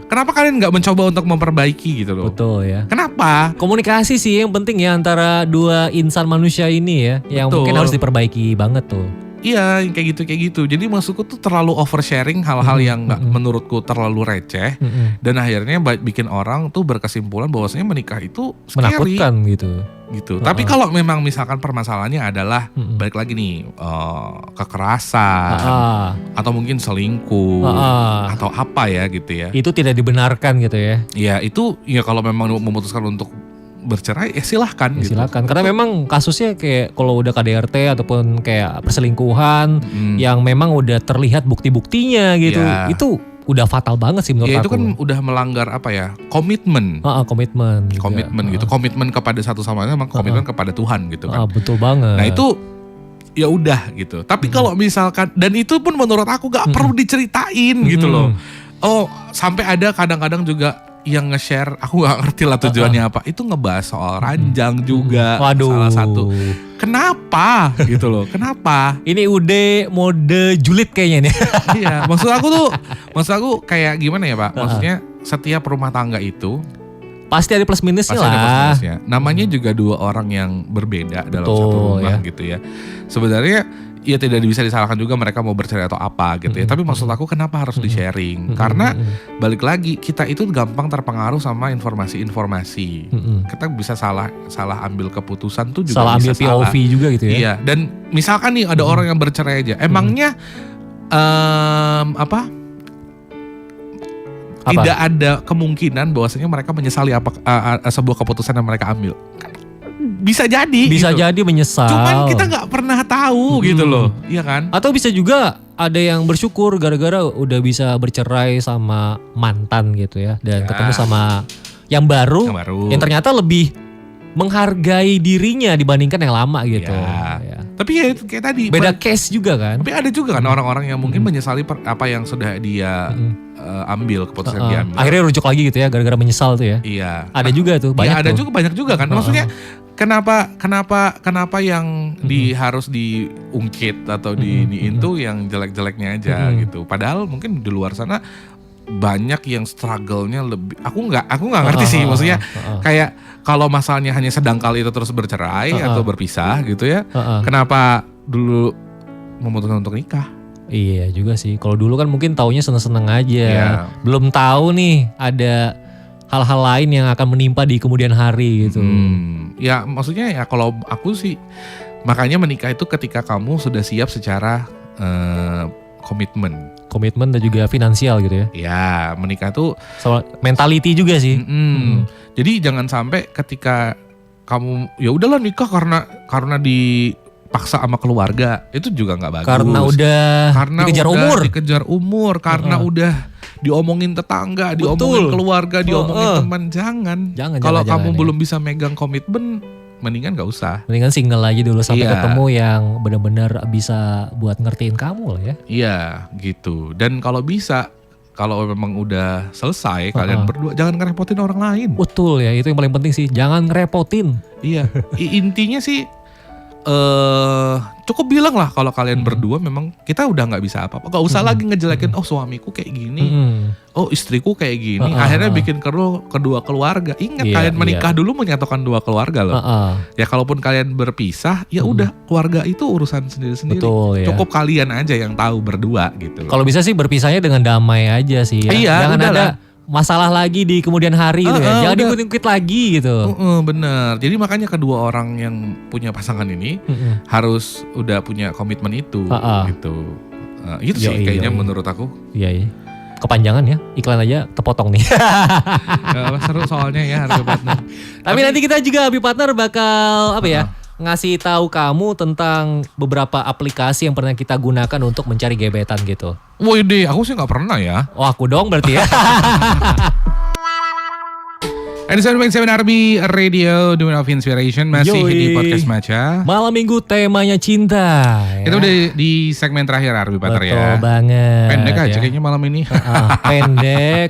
Kenapa kalian nggak mencoba untuk memperbaiki gitu loh? Betul ya. Kenapa? Komunikasi sih yang penting ya antara dua insan manusia ini ya, yang mungkin harus diperbaiki banget tuh. Iya, kayak gitu. Jadi maksudku tuh terlalu oversharing hal-hal yang menurutku terlalu receh dan akhirnya bikin orang tuh berkesimpulan bahwasanya menikah itu scary. Menakutkan gitu. Tapi kalau memang misalkan permasalahannya adalah balik lagi nih kekerasan atau mungkin selingkuh atau apa ya gitu ya. Itu tidak dibenarkan gitu ya. Iya, itu ya kalau memang memutuskan untuk bercerai silahkan gitu. Silahkan, karena memang kasusnya kayak kalau udah KDRT ataupun kayak perselingkuhan yang memang udah terlihat bukti-buktinya gitu, itu udah fatal banget sih menurut aku. Itu kan udah melanggar apa ya, komitmen. Komitmen gitu, komitmen kepada satu sama lain, memang komitmen kepada Tuhan gitu kan. Betul banget. Nah itu ya udah gitu. Tapi kalau misalkan, dan itu pun menurut aku gak perlu diceritain gitu loh. Sampai ada kadang-kadang juga yang nge-share, aku gak ngerti lah tujuannya apa, itu ngebahas soal ranjang juga. Waduh. Salah satu. Kenapa gitu loh, kenapa? Ini udah mode julid kayaknya nih. Iya, maksud aku kayak gimana ya Pak, maksudnya setiap rumah tangga itu pasti ada plus minusnya lah. Ada plus minusnya. Namanya juga dua orang yang berbeda dalam satu rumah gitu ya. Sebenarnya ya tidak bisa disalahkan juga mereka mau bercerai atau apa gitu ya. Tapi maksud aku kenapa harus di-sharing? Karena balik lagi kita itu gampang terpengaruh sama informasi-informasi. Kita bisa salah ambil keputusan tuh juga salah bisa ambil POV juga gitu ya. Iya, dan misalkan nih ada orang yang bercerai aja. Emangnya tidak ada kemungkinan bahwasanya mereka menyesali sebuah keputusan yang mereka ambil. Bisa jadi. Bisa gitu. jadi menyesal. Cuman kita nggak pernah tahu gitu loh, iya kan? Atau bisa juga ada yang bersyukur gara-gara udah bisa bercerai sama mantan gitu ya, dan ketemu sama yang baru, yang ternyata lebih menghargai dirinya dibandingkan yang lama gitu. Ya. Tapi ya itu kayak tadi. Beda case juga kan. Tapi ada juga kan orang-orang yang mungkin menyesali apa yang sudah dia ambil, keputusan dia ambil. Akhirnya rujuk lagi gitu ya, gara-gara menyesal tuh ya. Iya. Ada juga tuh, banyak ada juga, banyak juga kan. Maksudnya kenapa yang harus diungkit atau diiniin tuh yang jelek-jeleknya aja gitu. Padahal mungkin di luar sana banyak yang struggle-nya lebih. Aku nggak ngerti sih, maksudnya kayak kalau masalahnya hanya sedangkal itu terus bercerai atau berpisah gitu ya. Kenapa dulu memutuskan untuk nikah? Iya juga sih. Kalau dulu kan mungkin taunya seneng-seneng aja. Belum tahu nih ada hal-hal lain yang akan menimpa di kemudian hari gitu. Ya maksudnya ya kalau aku sih, makanya menikah itu ketika kamu sudah siap secara komitmen dan juga finansial gitu ya. Ya menikah tuh soal mentality juga sih. Jadi jangan sampai ketika kamu ya udahlah nikah karena dipaksa sama keluarga, itu juga nggak bagus. Karena dikejar umur, karena udah diomongin tetangga, diomongin keluarga, diomongin teman. Jangan. Kalau kamu belum bisa megang komitmen, mendingan gak usah. Mendingan single aja dulu sampai ketemu yang benar-benar bisa buat ngertiin kamu lah ya. Iya gitu. Dan kalau bisa, kalau memang udah selesai kalian berdua, jangan ngerepotin orang lain. Betul ya, itu yang paling penting sih. Jangan ngerepotin. Iya. Intinya sih cukup bilang lah kalau kalian berdua memang kita udah nggak bisa apa-apa. Gak usah lagi ngejelekin, oh suamiku kayak gini, oh istriku kayak gini. Akhirnya bikin kedua keluarga. Ingat kalian menikah dulu menyatukan dua keluarga loh. Ya kalaupun kalian berpisah, ya udah keluarga itu urusan sendiri-sendiri. Betul, ya. Cukup kalian aja yang tahu berdua gitu loh. Kalau bisa sih berpisahnya dengan damai aja sih ya. Iya, jangan ada udahlah. masalah lagi di kemudian hari gitu ya. Jangan diungkit-ungkit lagi gitu. Bener. Jadi makanya kedua orang yang punya pasangan ini harus udah punya komitmen itu gitu. Itu sih kayaknya menurut aku. Iya. Kepanjangan ya, iklan aja terpotong nih. Seru soalnya ya Happy Partner. Tapi nanti kita juga Happy Partner bakal apa ya? Ngasih tahu kamu tentang beberapa aplikasi yang pernah kita gunakan untuk mencari gebetan gitu. Woi deh, aku sih nggak pernah ya. Oh aku dong berarti ya. Edison 7 RB Radio, The Wind of Inspiration masih di podcast Maca. Malam minggu temanya cinta. Ya. Kita udah di segmen terakhir RB Partner ya. Betul banget. Pendek aja kayaknya malam ini.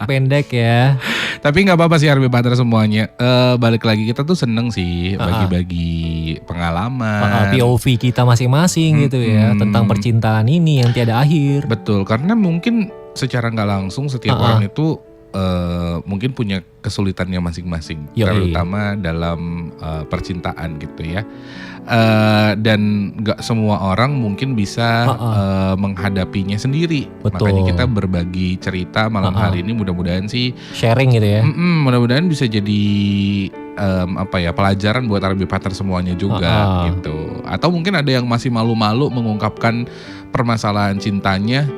Pendek ya. Tapi nggak apa-apa sih RB Partner semuanya. Balik lagi kita tuh seneng sih bagi-bagi pengalaman. POV kita masing-masing gitu ya tentang percintaan ini yang tiada akhir. Betul, karena mungkin secara nggak langsung setiap orang itu mungkin punya kesulitannya masing-masing, terutama dalam percintaan gitu ya. Dan nggak semua orang mungkin bisa menghadapinya sendiri. Betul. Makanya kita berbagi cerita malam hari ini, mudah-mudahan sih sharing gitu ya. Mudah-mudahan bisa jadi pelajaran buat RB Partner semuanya juga gitu. Atau mungkin ada yang masih malu-malu mengungkapkan permasalahan cintanya.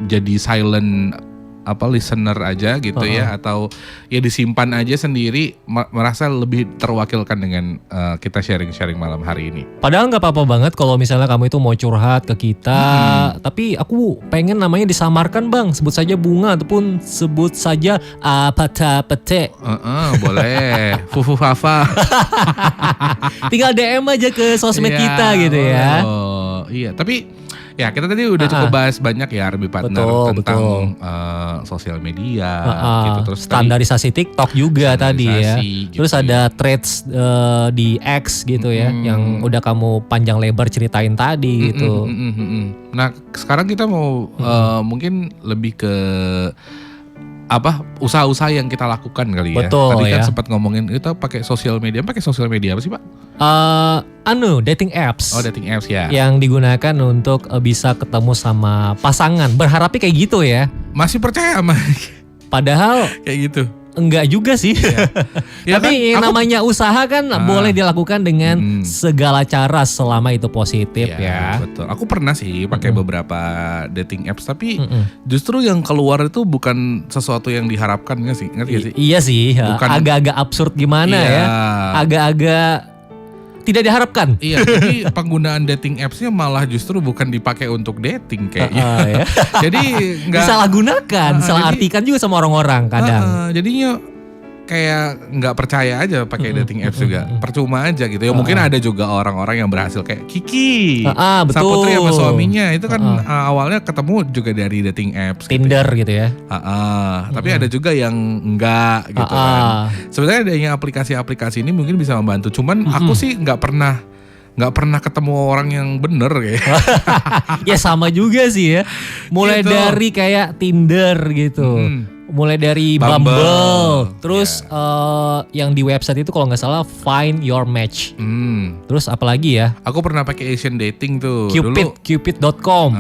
Jadi silent listener aja gitu ya, atau ya disimpan aja sendiri, merasa lebih terwakilkan dengan kita sharing-sharing malam hari ini. Padahal nggak apa-apa banget kalau misalnya kamu itu mau curhat ke kita, tapi aku pengen namanya disamarkan bang, sebut saja Bunga ataupun sebut saja pete. Boleh, fufu fafa. Tinggal DM aja ke sosmed kita gitu ya. Oh iya, tapi ya kita tadi udah cukup bahas banyak ya RB Partner tentang sosial media gitu. Terus standarisasi TikTok juga tadi ya. Gitu. Terus ada threads di X gitu ya, yang udah kamu panjang lebar ceritain tadi gitu. Nah sekarang kita mau mungkin lebih ke usaha-usaha yang kita lakukan kali ya. Betul, tadi kan ya. sempat ngomongin kita pakai sosial media. Pakai sosial media apa sih Pak? Dating apps. Oh, dating apps ya. Yang digunakan untuk bisa ketemu sama pasangan. Berharapnya kayak gitu ya. Masih percaya sama Padahal kayak gitu. enggak juga sih. Ya Tapi kan, yang namanya usaha kan boleh dilakukan dengan segala cara selama itu positif ya. Betul. Aku pernah sih pakai beberapa dating apps, tapi justru yang keluar itu bukan sesuatu yang diharapkan, ngerti gak sih? Iya sih. Agak-agak absurd gimana ya. Agak-agak tidak diharapkan. Iya, jadi penggunaan dating apps-nya malah justru bukan dipakai untuk dating kayaknya. Ya. Jadi nggak disalahgunakan, salah artikan juga sama orang-orang kadang. Jadinya kayak nggak percaya aja pakai dating apps juga, percuma aja gitu. Ya mungkin ada juga orang-orang yang berhasil kayak Kiki, betul. Saputri sama suaminya itu kan awalnya ketemu juga dari dating apps, Tinder gitu ya. Tapi ada juga yang enggak gitu kan. Sebenarnya adanya aplikasi-aplikasi ini mungkin bisa membantu. Cuman aku sih nggak pernah ketemu orang yang bener kayak. Ya sama juga sih ya. Mulai gitu. dari kayak Tinder gitu. Mulai dari Bumble. Terus yang di website itu kalau nggak salah Find Your Match. Terus apalagi ya? Aku pernah pakai Asian Dating tuh. Cupid.com.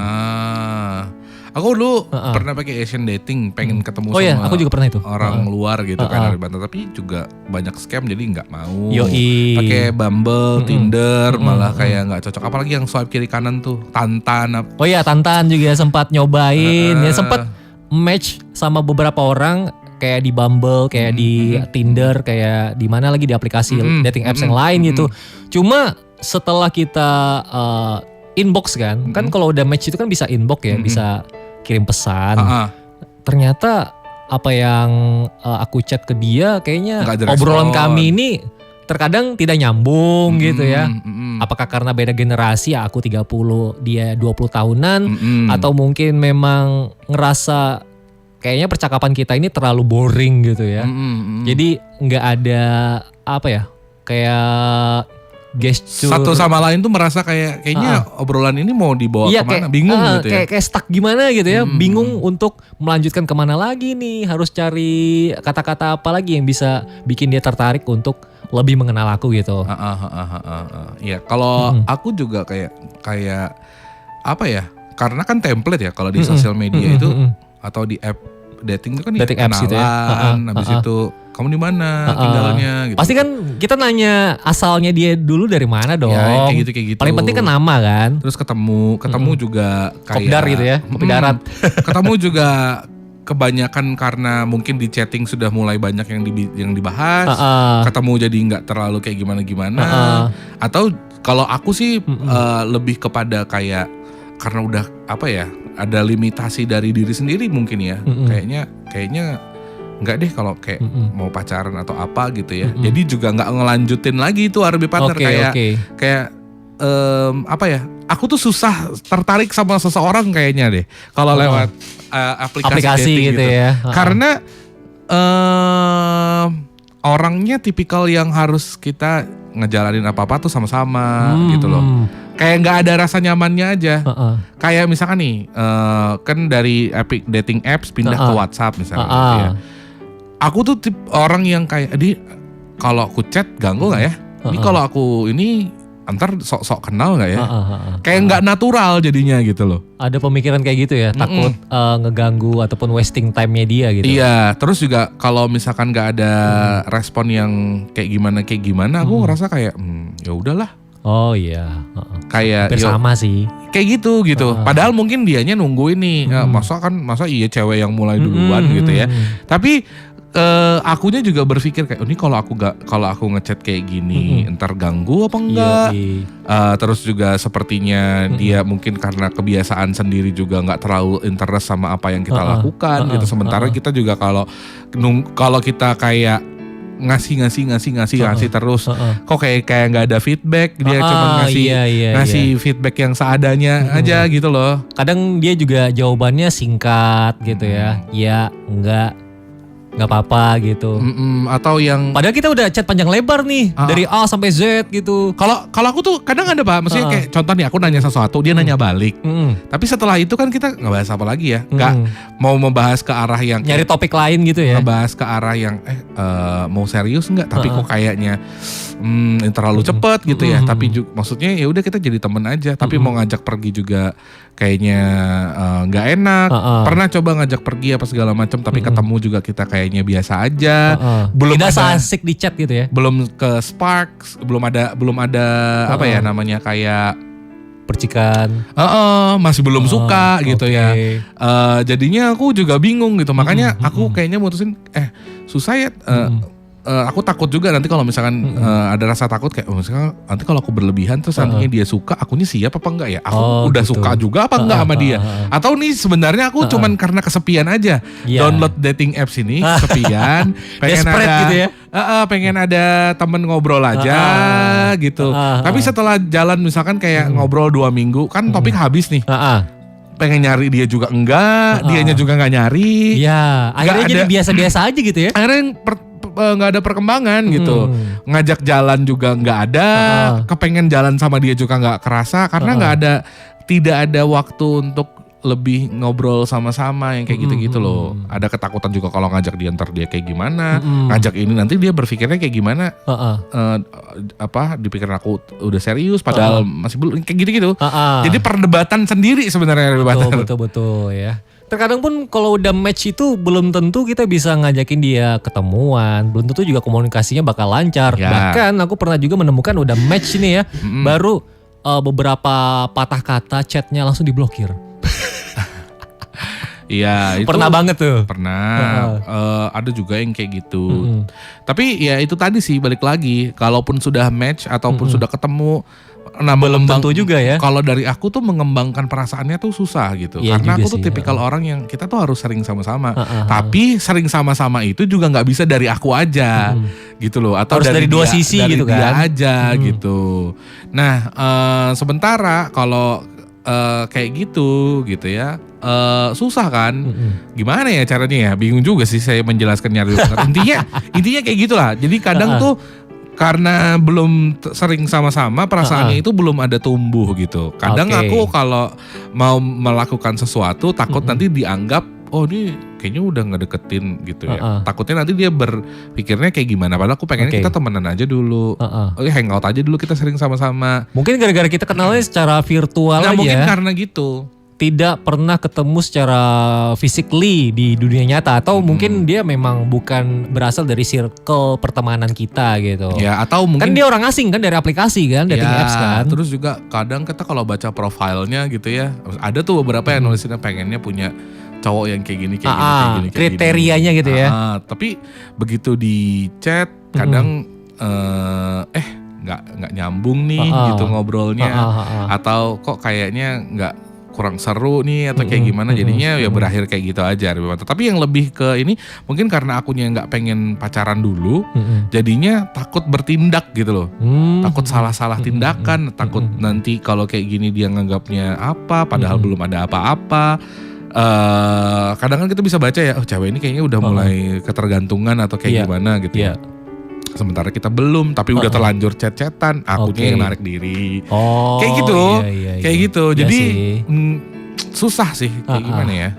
Aku dulu pernah pakai Asian Dating, pengen ketemu sama aku juga pernah itu. orang luar gitu kan dari Banten, tapi juga banyak scam jadi nggak mau. Yoi. Pakai Bumble, Tinder, malah kayak nggak cocok. Apalagi yang swipe kiri kanan tuh, Tantan. Oh iya, Tantan juga sempat nyobain, ya sempat match sama beberapa orang kayak di Bumble, kayak di Tinder, kayak di mana lagi di aplikasi dating apps yang lain gitu. Cuma setelah kita inbox kan kalau udah match itu kan bisa inbox ya, bisa kirim pesan. Ternyata apa yang aku chat ke dia kayaknya obrolan kami ini terkadang tidak nyambung gitu ya. Apakah karena beda generasi, aku 30, dia 20 tahunan, atau mungkin memang ngerasa kayaknya percakapan kita ini terlalu boring gitu ya. Jadi nggak ada kayak gesture satu sama lain tuh merasa kayaknya obrolan ini mau dibawa kemana, bingung gitu ya. Kayak stuck gimana gitu ya, bingung untuk melanjutkan kemana lagi nih, harus cari kata-kata apa lagi yang bisa bikin dia tertarik untuk lebih mengenal aku gitu. Ya kalau aku juga kayak apa ya, karena kan template ya kalau di sosial media itu atau di app dating itu kan dating apps gitu ya. Habis itu kamu di mana tinggalnya gitu. Pasti kan kita nanya asalnya dia dulu dari mana dong. Ya, kayak gitu. Paling penting kan nama kan. Terus ketemu juga kayak kopdar gitu ya, kopi darat. Ketemu juga kebanyakan karena mungkin di chatting sudah mulai banyak yang dibahas. Ketemu jadi nggak terlalu kayak gimana. Atau kalau aku sih lebih kepada kayak karena udah apa ya, ada limitasi dari diri sendiri mungkin ya. Kayaknya enggak deh kalau kayak mau pacaran atau apa gitu ya. Jadi juga nggak ngelanjutin lagi itu RB partner kayak apa ya? Aku tuh susah tertarik sama seseorang kayaknya deh kalau lewat aplikasi gitu ya. Karena orangnya tipikal yang harus kita ngejalanin apa-apa tuh sama-sama gitu loh. Kayak nggak ada rasa nyamannya aja. Kayak misalkan nih, kan dari dating apps pindah ke WhatsApp misalnya gitu ya. Aku tuh tip orang yang kayak, kalau aku chat ganggu nggak ya? Ini kalau aku ini antar sok-sok kenal nggak ya? Kayak nggak natural jadinya gitu loh. Ada pemikiran kayak gitu ya, takut ngeganggu ataupun wasting time-nya dia gitu. Iya, terus juga kalau misalkan nggak ada respon yang kayak gimana, aku ngerasa kayak ya udahlah. Oh iya, kayak bersama sih. Kayak gitu. Padahal mungkin dianya nungguin nih, masa iya cewek yang mulai duluan gitu ya. Tapi akunya juga berpikir kayak ini kalau aku ngechat kayak gini, entar ganggu apa enggak? Terus juga sepertinya dia mungkin karena kebiasaan sendiri juga nggak terlalu interest sama apa yang kita lakukan gitu. Sementara kita juga kalau kita kayak ngasih terus kok kayak nggak ada feedback, dia cuma ngasih feedback yang seadanya aja gitu loh. Kadang dia juga jawabannya singkat gitu ya, nggak apa-apa gitu. Atau yang padahal kita udah chat panjang lebar nih dari A sampai Z gitu. Kalau aku tuh kadang ada Pak, maksudnya kayak contoh nih aku nanya sesuatu, dia nanya balik. Tapi setelah itu kan kita nggak bahas apa lagi ya, nggak mau membahas ke arah yang nyari topik lain gitu ya. Ngebahas ke arah yang mau serius nggak? Tapi kok kayaknya terlalu cepet gitu ya. Tapi maksudnya ya udah kita jadi temen aja. Tapi mau ngajak pergi juga kayaknya nggak enak. Pernah coba ngajak pergi apa segala macam, tapi ketemu juga kita kayaknya biasa aja. Belum tidak ada asik di chat gitu ya. Belum ke sparks, belum ada apa ya namanya kayak percikan. Masih belum suka gitu ya. Jadinya aku juga bingung gitu. Makanya aku kayaknya mutusin susah ya. Aku takut juga nanti kalau misalkan ada rasa takut kayak misalkan nanti kalau aku berlebihan terus nantinya dia suka, akunya siap apa enggak ya? Aku udah gitu. suka juga apa enggak sama dia? Atau nih sebenarnya aku cuman karena kesepian aja download dating apps ini kesepian, pengen ada gitu ya? pengen ada temen ngobrol aja gitu. Tapi setelah jalan misalkan kayak ngobrol 2 minggu kan topik habis nih. Pengen nyari dia juga enggak, dianya juga enggak nyari. Ya, akhirnya jadi biasa-biasa aja gitu ya. Akhirnya nggak ada perkembangan gitu. Ngajak jalan juga nggak ada, kepengen jalan sama dia juga nggak kerasa karena tidak ada waktu untuk lebih ngobrol sama-sama yang kayak gitu-gitu loh. Ada ketakutan juga kalau ngajak dia ntar dia kayak gimana, ngajak ini nanti dia berpikirnya kayak gimana. Dipikir aku udah serius padahal masih belum kayak gitu-gitu. Jadi perdebatan sendiri sebenarnya. Betul ya. Terkadang pun kalau udah match itu belum tentu kita bisa ngajakin dia ketemuan, belum tentu juga komunikasinya bakal lancar. Bahkan aku pernah juga menemukan udah match ini ya, baru beberapa patah kata chatnya langsung diblokir. Iya, itu pernah banget tuh. Pernah. Ada juga yang kayak gitu. Tapi ya itu tadi sih balik lagi, kalaupun sudah match ataupun sudah ketemu, belum tentu juga ya. Kalau dari aku tuh mengembangkan perasaannya tuh susah gitu. Karena aku tuh tipikal orang yang kita tuh harus sering sama-sama. Tapi sering sama-sama itu juga nggak bisa dari aku aja gitu loh. Atau harus dari dua sisi dari gitu dia kan. aja gitu. Nah sementara kalau kayak gitu ya. Susah kan? Gimana ya caranya ya? Bingung juga sih saya menjelaskan nyari. Intinya kayak gitulah. Jadi kadang tuh karena belum sering sama-sama, perasaannya itu belum ada tumbuh gitu. Kadang aku kalau mau melakukan sesuatu takut nanti dianggap, oh ini kayaknya udah ngedeketin gitu ya. Takutnya nanti dia berpikirnya kayak gimana. Padahal aku pengennya kita temenan aja dulu. Hangout aja dulu, kita sering sama-sama. Mungkin gara-gara kita kenalnya secara virtual aja. Mungkin karena gitu. Tidak pernah ketemu secara physically di dunia nyata. Atau mungkin dia memang bukan berasal dari circle pertemanan kita gitu. Ya, atau mungkin kan dia orang asing kan, dari aplikasi kan, dating apps kan. Terus juga kadang kita kalau baca profilnya gitu ya, ada tuh beberapa yang nulisinnya pengennya punya cowok yang kayak gini, kayak gini. Kriterianya gitu ya. Tapi begitu di chat kadang nggak nyambung nih gitu ngobrolnya, atau kok kayaknya nggak kurang seru nih atau kayak gimana, jadinya ya berakhir kayak gitu aja. Tapi yang lebih ke ini mungkin karena akunya nggak pengen pacaran dulu, jadinya takut bertindak gitu loh. Takut salah-salah tindakan, takut nanti kalau kayak gini dia nganggapnya apa, padahal belum ada apa-apa. Kadang kan kita bisa baca ya, oh cewek ini kayaknya udah mulai ketergantungan atau kayak gimana gitu ya. Sementara kita belum, tapi udah terlanjur chat-chatan, akunya yang narik diri. Kayak gitu. Kayak gitu. Jadi susah sih kayak gimana ya.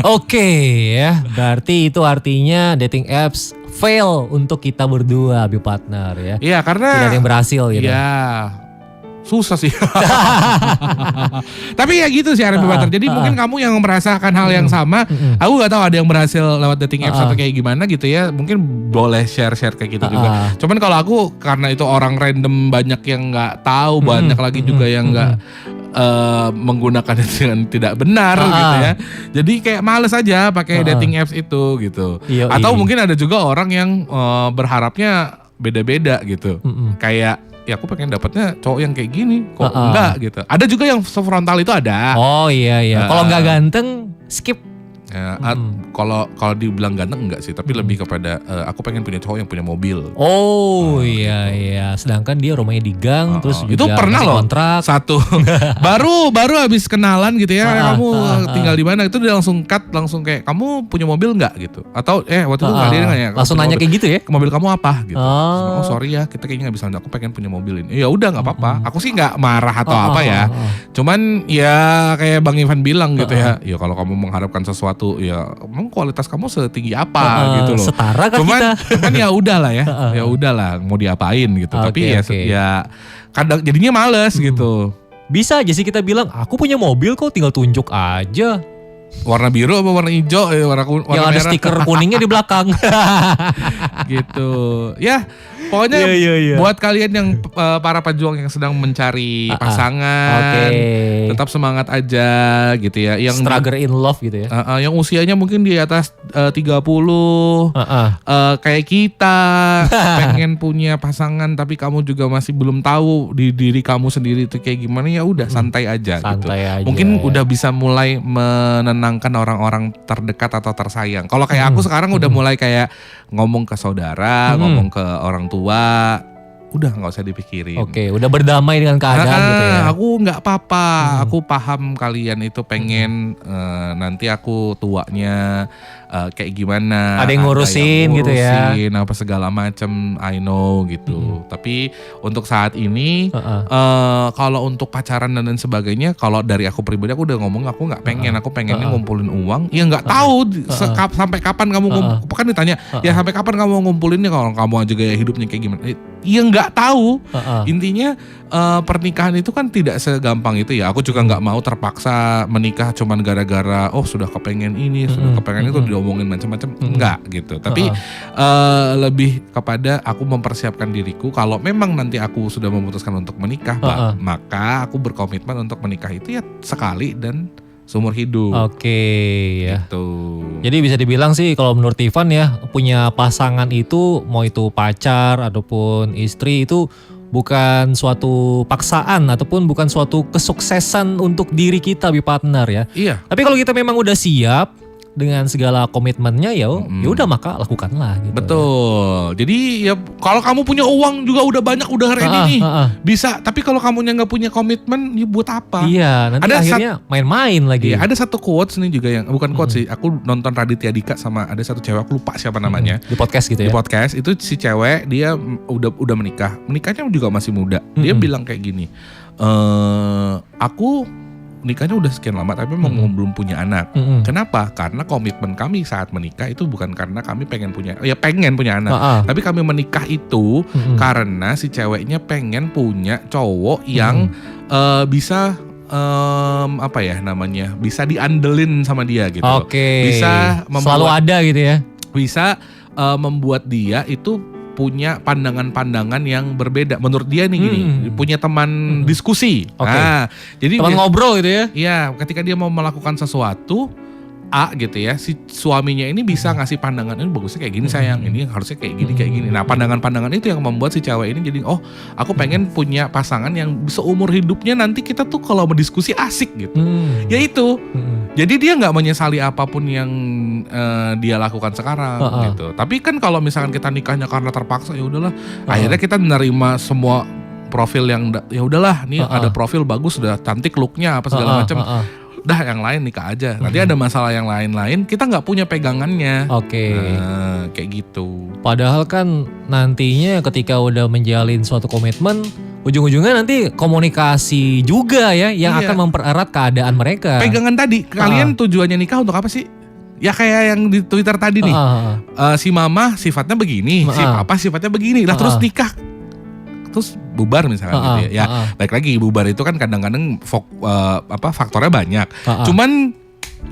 Oke ya, berarti itu artinya dating apps fail untuk kita berdua, Bi Partner ya. Iya, karena tidak ada yang berhasil gitu. Iya. Susah sih. Tapi ya gitu sih Arbi Partner. Jadi mungkin kamu yang merasakan hal yang sama. Aku gak tahu ada yang berhasil lewat dating apps atau kayak gimana gitu ya. Mungkin boleh share-share kayak gitu juga. Cuman kalau aku karena itu orang random, banyak yang gak tahu, banyak lagi juga yang gak menggunakan itu dengan tidak benar gitu ya. Jadi kayak males aja pakai dating apps itu gitu. Atau mungkin ada juga orang yang berharapnya beda-beda gitu. Kayak ya aku pengen dapatnya cowok yang kayak gini, kok enggak gitu. Ada juga yang sefrontal itu ada. Oh iya. Kalau nggak ganteng skip. Ya, kalau dibilang ganteng enggak sih, tapi lebih kepada aku pengen punya cowok yang punya mobil. Oh iya. Sedangkan dia rumahnya di gang, terus juga itu pernah loh kontrak. Satu baru habis kenalan gitu ya, kamu tinggal di mana, itu dia langsung cut, langsung kayak kamu punya mobil nggak gitu, atau waktu itu nggak dia nanya, langsung nanya kayak gitu ya, mobil kamu apa gitu. Oh sorry ya, kita kayaknya nggak bisa, aku pengen punya mobil ini. Ya udah nggak apa-apa, aku sih nggak marah atau apa ya. Cuman ya kayak Bang Ivan bilang gitu ya kalau kamu mengharapkan sesuatu, ya emang kualitas kamu setinggi apa gitu loh. Setara kan cuman ya udahlah ya. Ya udahlah mau diapain gitu. Tapi ya kadang jadinya males gitu. Bisa aja sih kita bilang, aku punya mobil kok, tinggal tunjuk aja. Warna biru apa warna hijau? Warna yang ada merah. stiker kuningnya di belakang. Gitu. Ya pokoknya buat kalian yang para pejuang yang sedang mencari pasangan, tetap semangat aja gitu ya. Yang struggle in love gitu ya. Yang usianya mungkin di atas 30, kayak kita pengen punya pasangan tapi kamu juga masih belum tahu di diri kamu sendiri itu kayak gimana, ya udah santai aja gitu. Mungkin udah bisa mulai menenangkan orang-orang terdekat atau tersayang. Kalau kayak aku sekarang udah mulai kayak ngomong ke saudara, ngomong ke orang tua, udah nggak usah dipikirin. Udah berdamai dengan keadaan gitu ya. Aku nggak apa-apa, aku paham kalian itu pengen nanti aku tuanya kayak gimana. Ada yang ngurusin gitu ya. Apa segala macam, I know gitu. Tapi untuk saat ini, kalau untuk pacaran dan lain sebagainya, kalau dari aku pribadi aku udah ngomong aku nggak pengen, aku pengennya ngumpulin uang. Ya nggak tahu sampai kapan kamu kan ditanya, ya sampai kapan kamu ngumpulinnya, kalau kamu aja gaya hidupnya kayak gimana. Ya nggak tahu. Intinya pernikahan itu kan tidak segampang itu ya. Aku juga nggak mau terpaksa menikah cuman gara-gara sudah kepengen ini, sudah kepengen itu, diomongin macam-macam. Enggak gitu. Tapi lebih kepada aku mempersiapkan diriku kalau memang nanti aku sudah memutuskan untuk menikah, maka aku berkomitmen untuk menikah itu ya sekali dan seumur hidup. Ya. Gitu. Jadi bisa dibilang sih kalau menurut Ivan ya, punya pasangan itu, mau itu pacar ataupun istri, itu bukan suatu paksaan ataupun bukan suatu kesuksesan untuk diri kita, Bi Partner ya. Iya. Tapi kalau kita memang udah siap, dengan segala komitmennya ya udah maka lakukanlah gitu. Betul. Jadi ya kalau kamu punya uang juga udah banyak udah ready nih. Bisa, tapi kalau kamunya nggak punya komitmen ya buat apa? Iya, nanti akhirnya main-main lagi. Iya, ada satu quotes nih juga yang bukan quotes sih. Aku nonton Raditya Dika sama ada satu cewek aku lupa siapa namanya. Di podcast gitu ya. Di podcast itu si cewek dia udah menikah. Menikahnya juga masih muda. Dia bilang kayak gini. Aku nikahnya udah sekian lama tapi memang belum punya anak. Kenapa? Karena komitmen kami saat menikah itu bukan karena kami pengen punya anak. Tapi kami menikah itu karena si ceweknya pengen punya cowok yang bisa bisa diandelin sama dia gitu. Bisa selalu ada gitu ya. Bisa membuat dia itu punya pandangan-pandangan yang berbeda. Menurut dia nih gini, punya teman diskusi. Nah, jadi teman ngobrol gitu ya. Iya, ketika dia mau melakukan sesuatu A gitu ya, si suaminya ini bisa ngasih pandangan, ini bagusnya kayak gini sayang, ini harusnya kayak gini. Nah, pandangan-pandangan itu yang membuat si cewek ini jadi aku pengen punya pasangan yang seumur hidupnya nanti kita tuh kalau berdiskusi asik gitu. Ya itu. Jadi dia nggak menyesali apapun yang dia lakukan sekarang gitu. Tapi kan kalau misalkan kita nikahnya karena terpaksa ya udahlah. Akhirnya kita menerima semua profil yang ya udahlah, nih ada profil bagus, udah cantik looknya apa segala macam. Dah yang lain nikah aja. Nanti ada masalah yang lain-lain, kita nggak punya pegangannya. Kayak gitu. Padahal kan nantinya ketika udah menjalin suatu komitmen, ujung-ujungnya nanti komunikasi juga ya yang akan mempererat keadaan mereka. Pegangan tadi, kalian tujuannya nikah untuk apa sih? Ya kayak yang di Twitter tadi nih. Si mama sifatnya begini, si papa sifatnya begini. Lah terus nikah. Terus bubar misalkan gitu ya. Baik lagi bubar itu kan kadang-kadang faktornya banyak. Cuman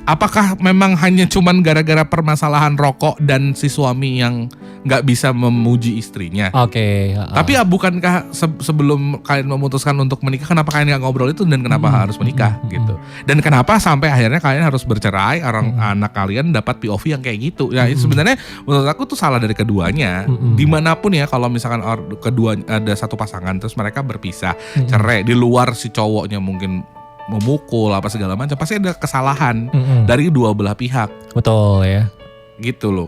apakah memang hanya cuman gara-gara permasalahan rokok dan si suami yang nggak bisa memuji istrinya? Tapi ya bukankah sebelum kalian memutuskan untuk menikah, kenapa kalian nggak ngobrol itu dan kenapa harus menikah gitu? Dan kenapa sampai akhirnya kalian harus bercerai, anak kalian dapat POV yang kayak gitu? Ya itu sebenarnya menurut aku tuh salah dari keduanya. Dimanapun ya kalau misalkan kedua ada satu pasangan terus mereka berpisah, cerai, di luar si cowoknya mungkin memukul apa segala macam, pasti ada kesalahan dari dua belah pihak. Betul ya. Gitu loh.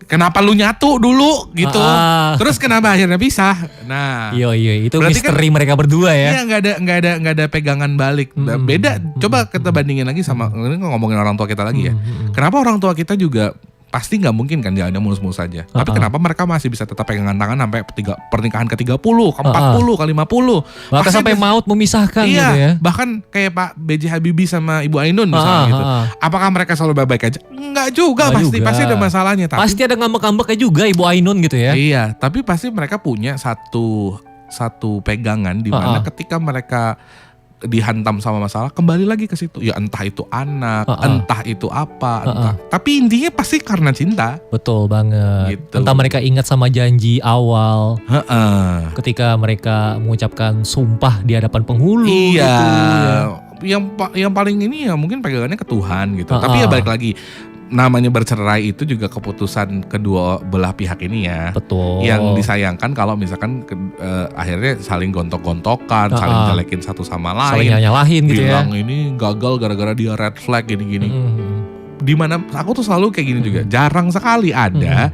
Kenapa lu nyatu dulu gitu? Terus kenapa akhirnya pisah? Nah, iya itu misteri mereka berdua ya. Iya, nggak ada pegangan balik. Beda. Coba kita bandingin lagi sama ini ngomongin orang tua kita lagi ya. Kenapa orang tua kita juga pasti nggak mungkin kan jalannya mulus-mulus saja. Tapi kenapa mereka masih bisa tetap pegangan tangan sampai pernikahan ke-30, ke-40, ke-50. Bahkan sampai maut memisahkan gitu ya. Bahkan kayak Pak B.J. Habibie sama Ibu Ainun misalnya gitu. Apakah mereka selalu baik-baik aja? Enggak juga, pasti ada masalahnya. Tapi pasti ada ngambek-ngambeknya juga Ibu Ainun gitu ya. Iya, tapi pasti mereka punya satu pegangan di mana ketika mereka dihantam sama masalah kembali lagi ke situ, ya entah itu anak, entah itu apa, tapi intinya pasti karena cinta. Betul banget gitu. Entah mereka ingat sama janji awal ketika mereka mengucapkan sumpah di hadapan penghulu. Iya gitu, ya. Yang paling ini ya mungkin pegangannya ke Tuhan gitu. Tapi ya balik lagi, namanya bercerai itu juga keputusan kedua belah pihak ini ya. Betul. Yang disayangkan kalau misalkan akhirnya saling gontok-gontokan, saling jelekin satu sama lain, saling nyalahin gitu ya. Bilang ini gagal gara-gara dia red flag gini-gini. Dimana aku tuh selalu kayak gini juga. Jarang sekali ada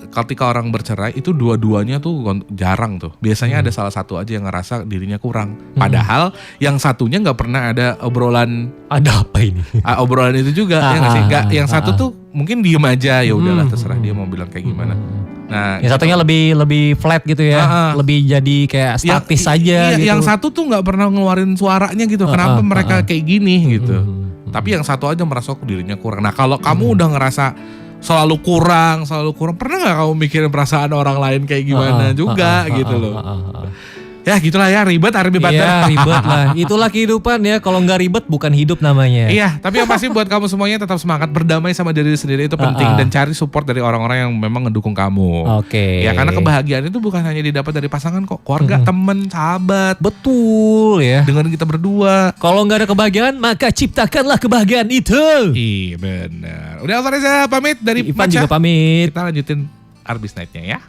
ketika orang bercerai itu dua-duanya tuh jarang tuh. Biasanya ada salah satu aja yang ngerasa dirinya kurang. Padahal yang satunya nggak pernah ada obrolan. Ada apa ini? Obrolan itu juga ya nggak sih? Yang satu tuh mungkin diem aja, ya udahlah terserah dia mau bilang kayak gimana. Nah, yang satunya lebih flat gitu ya, lebih jadi kayak statis aja. Gitu. Yang satu tuh nggak pernah ngeluarin suaranya gitu. Kenapa mereka kayak gini gitu? Tapi yang satu aja merasa dirinya kurang. Nah kalau kamu udah ngerasa selalu kurang, pernah nggak kamu mikirin perasaan orang lain kayak gimana juga gitu loh. Ya gitulah ya, ribet. Iya ribet lah, itulah kehidupan ya, kalau nggak ribet bukan hidup namanya. Iya, tapi yang pasti buat kamu semuanya tetap semangat, berdamai sama diri sendiri itu penting. Dan cari support dari orang-orang yang memang ngedukung kamu. Ya karena kebahagiaan itu bukan hanya didapat dari pasangan kok, keluarga, temen, sahabat. Betul ya. Dengan kita berdua. Kalau nggak ada kebahagiaan maka ciptakanlah kebahagiaan itu. Iya benar. Udah Alvareza pamit dari Ivan juga pamit. Kita lanjutin Arbis Night-nya ya.